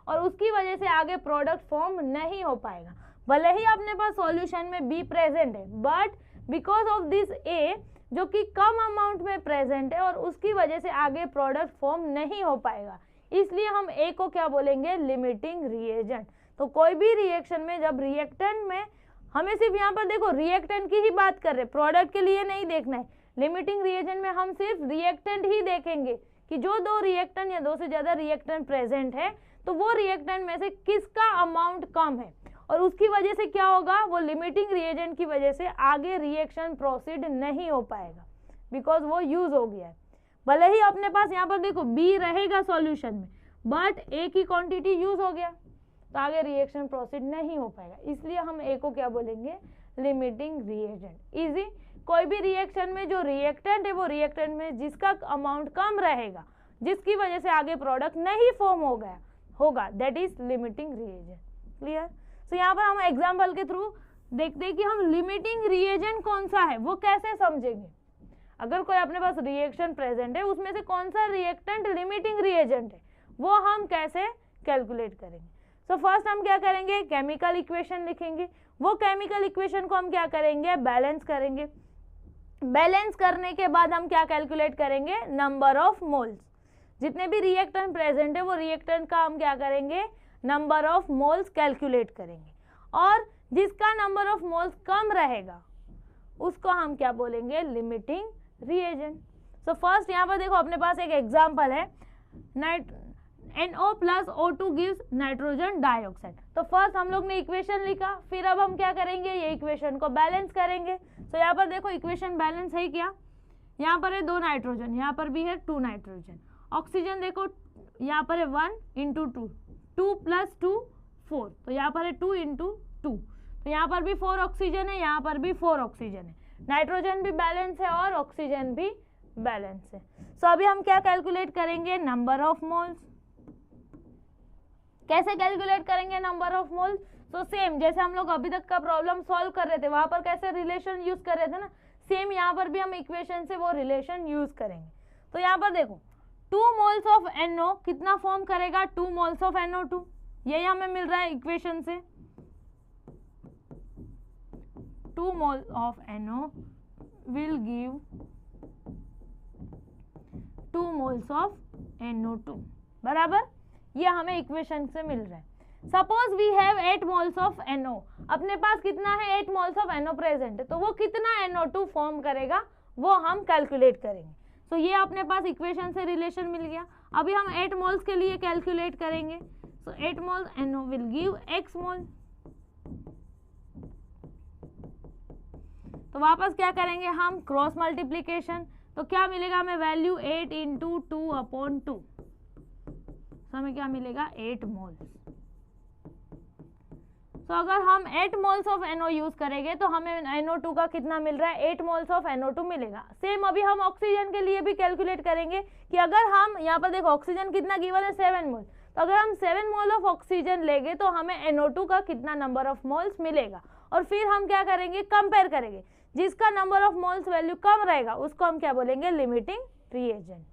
A: और उसकी वजह से आगे प्रोडक्ट फॉर्म नहीं हो पाएगा। भले ही अपने पास सॉल्यूशन में B प्रेजेंट है, but because of this A जो कि कम अमाउंट में प्रेजेंट है और उसकी वजह से आगे प्रोडक्ट फॉर्म नहीं हो पाएगा, इसलिए हम A को क्या बोलेंगे, लिमिटिंग रिएजेंट। तो कोई भी रिएक्शन में जब रिएक्टेंट में, हमें सिर्फ यहाँ पर देखो रिएक्टेंट की ही बात कर रहे हैं, प्रोडक्ट के लिए नहीं देखना है। लिमिटिंग रिएजेंट में हम सिर्फ रिएक्टेंट ही देखेंगे कि जो दो रिएक्टेंट या दो से ज़्यादा रिएक्टेंट प्रेजेंट है तो वो रिएक्टेंट में से किसका अमाउंट कम है, और उसकी वजह से क्या होगा, वो लिमिटिंग रिएजेंट की वजह से आगे रिएक्शन प्रोसीड नहीं हो पाएगा बिकॉज वो यूज हो गया है। भले ही अपने पास यहाँ पर देखो बी रहेगा सॉल्यूशन में, बट ए की क्वांटिटी यूज हो गया तो आगे रिएक्शन प्रोसीड नहीं हो पाएगा, इसलिए हम ए को क्या बोलेंगे, लिमिटिंग रिएजेंट। इजी, कोई भी रिएक्शन में जो रिएक्टेंट है वो रिएक्टेंट में जिसका अमाउंट कम रहेगा, जिसकी वजह से आगे प्रोडक्ट नहीं फॉर्म हो गया होगा, that is limiting reagent. Clear? तो यहाँ पर हम एग्जाम्पल के थ्रू देखते हैं कि हम लिमिटिंग रिएजेंट कौन सा है वो कैसे समझेंगे। अगर कोई अपने पास रिएक्शन प्रेजेंट है उसमें से कौन सा रिएक्टेंट लिमिटिंग रिएजेंट है वो हम कैसे कैलकुलेट करेंगे। सो फर्स्ट हम क्या करेंगे, केमिकल इक्वेशन लिखेंगे। वो केमिकल इक्वेशन को हम क्या करेंगे, बैलेंस करेंगे। बैलेंस करने के बाद हम क्या कैलकुलेट करेंगे, नंबर ऑफ मोल्स। जितने भी रिएक्टेंट प्रेजेंट है वो रिएक्टेंट का हम क्या करेंगे, नंबर ऑफ मोल्स कैलकुलेट करेंगे, और जिसका नंबर ऑफ मोल्स कम रहेगा उसको हम क्या बोलेंगे, लिमिटिंग रिएजेंट। सो फर्स्ट यहाँ पर देखो अपने पास एक एग्जांपल है, NO plus O2 gives nitrogen dioxide. तो फर्स्ट हम लोग ने इक्वेशन लिखा, फिर अब हम क्या करेंगे, ये इक्वेशन को बैलेंस करेंगे। तो यहाँ पर देखो इक्वेशन बैलेंस है क्या, यहाँ पर है 2 नाइट्रोजन, यहाँ पर भी है 2 नाइट्रोजन। ऑक्सीजन देखो यहाँ पर है 1 इंटू 2, 2 प्लस 2 4, तो यहाँ पर है 2 इंटू 2, तो यहाँ पर भी 4 ऑक्सीजन है, यहाँ पर भी 4 ऑक्सीजन है। नाइट्रोजन भी बैलेंस है और ऑक्सीजन भी बैलेंस है। सो अभी हम क्या कैलकुलेट करेंगे, नंबर ऑफ मोल्स। कैसे कैलकुलेट करेंगे नंबर ऑफ मोल्स, तो सेम जैसे हम लोग अभी तक का प्रॉब्लम सॉल्व कर रहे थे वहां पर कैसे रिलेशन यूज कर रहे थे ना, सेम यहाँ पर भी हम इक्वेशन से वो रिलेशन यूज करेंगे। तो यहाँ पर देखो 2 मोल्स ऑफ NO कितना फॉर्म करेगा, 2 मोल्स ऑफ NO2, यही हमें मिल रहा है इक्वेशन से। 2 moles of NO will give 2 moles of NO2 बराबर, ये हमें इक्वेशन से मिल रहा है। Suppose we have 8 moles of NO, अपने पास कितना है, 8 मोल्स ऑफ NO प्रेजेंट है, तो वो कितना NO2 फॉर्म करेगा वो हम कैलकुलेट करेंगे। तो ये अपने पास इक्वेशन से रिलेशन मिल गया। अभी हम 8 मोल्स के लिए कैलकुलेट करेंगे। सो 8 moles NO will give X मोल। तो वापस क्या करेंगे हम, क्रॉस मल्टीप्लीकेशन, तो क्या मिलेगा हमें वैल्यू 8 इंटू 2/2, तो हमें क्या मिलेगा 8 मोल्स। तो अगर हम 8 मोल्स ऑफ NO यूज करेंगे तो हमें NO2 का कितना मिल रहा है, 8 मोल्स ऑफ NO2 मिलेगा। सेम अभी हम ऑक्सीजन के लिए भी कैलकुलेट करेंगे कि अगर हम यहाँ पर देखो ऑक्सीजन कितना गिवन है 7 मोल, तो अगर हम 7 मोल ऑफ ऑक्सीजन लेंगे तो हमें NO2 का कितना नंबर ऑफ मोल्स मिलेगा, और फिर हम क्या करेंगे, कंपेयर करेंगे, जिसका नंबर ऑफ मोल्स वैल्यू कम रहेगा उसको हम क्या बोलेंगे, लिमिटिंग रिएजेंट।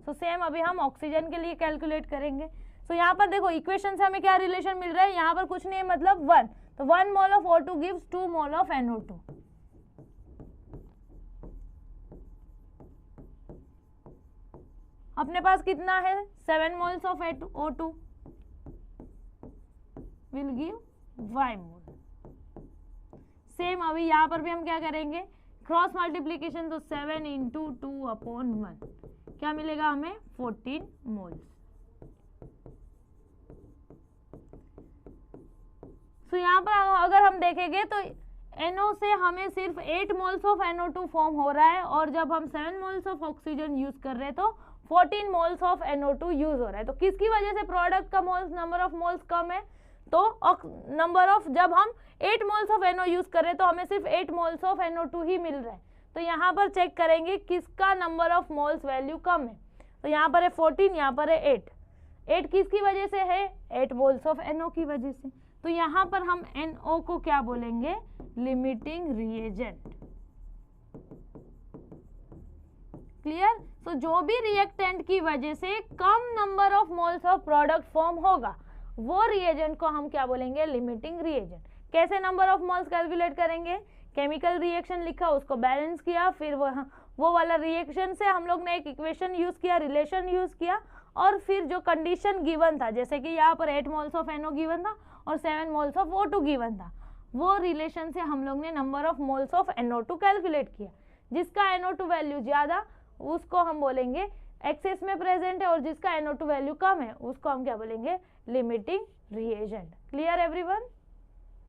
A: तो सेम अभी हम ऑक्सीजन के लिए कैलकुलेट करेंगे। तो यहाँ पर देखो इक्वेशन से हमें क्या रिलेशन मिल रहा है, यहाँ पर कुछ नहीं है मतलब 1, तो 1 mole of O2 gives 2 mole of NO2। अपने पास कितना है, 7 moles of O2 will give 5 mole. Same अभी यहाँ पर भी हम क्या करेंगे, क्रॉस मल्टीप्लीकेशन, तो 7 इंटू 2/1 क्या मिलेगा हमें 14 मोल्स। तो यहाँ पर अगर हम देखेंगे तो NO से हमें सिर्फ 8 मोल्स ऑफ NO2 फॉर्म हो रहा है, और जब हम 7 मोल्स ऑफ ऑक्सीजन यूज कर रहे हैं तो 14 मोल्स ऑफ NO2 यूज हो रहा है। तो किसकी वजह से प्रोडक्ट का मोल्स नंबर ऑफ मोल्स कम है, तो नंबर ऑफ जब हम 8 मोल्स ऑफ NO यूज कर रहे हैं तो हमें सिर्फ 8 मोल्स ऑफ NO2 ही मिल रहा है। तो यहाँ पर चेक करेंगे किसका नंबर ऑफ मोल्स वैल्यू कम है, तो यहाँ पर है 14, यहाँ पर है 8। 8 किसकी वजह से है, 8 मोल्स ऑफ NO की वजह से। तो यहाँ पर हम NO को क्या बोलेंगे, लिमिटिंग रिएजेंट। क्लियर? तो जो भी रिएक्टेंट की वजह से कम number of moles of product form होगा वो रिएजेंट को हम क्या बोलेंगे, लिमिटिंग रिएजेंट। कैसे नंबर ऑफ मोल्स कैलकुलेट करेंगे, केमिकल रिएक्शन लिखा, उसको बैलेंस किया, फिर वो वाला रिएक्शन से हम लोग ने एक इक्वेशन यूज किया, रिलेशन यूज किया, और फिर जो कंडीशन गिवन था, जैसे कि यहाँ पर 8 मोल्स ऑफ NO गिवन था और 7 मोल्स ऑफ O2 गिवन था, वो रिलेशन से हम लोग ने number of moles of NO2 calculate किया। जिसका NO2 वैल्यू ज़्यादा उसको हम बोलेंगे एक्सेस में प्रेजेंट है, और जिसका NO2 वैल्यू कम है उसको हम क्या बोलेंगे, लिमिटिंग रिएजेंट। Clear everyone?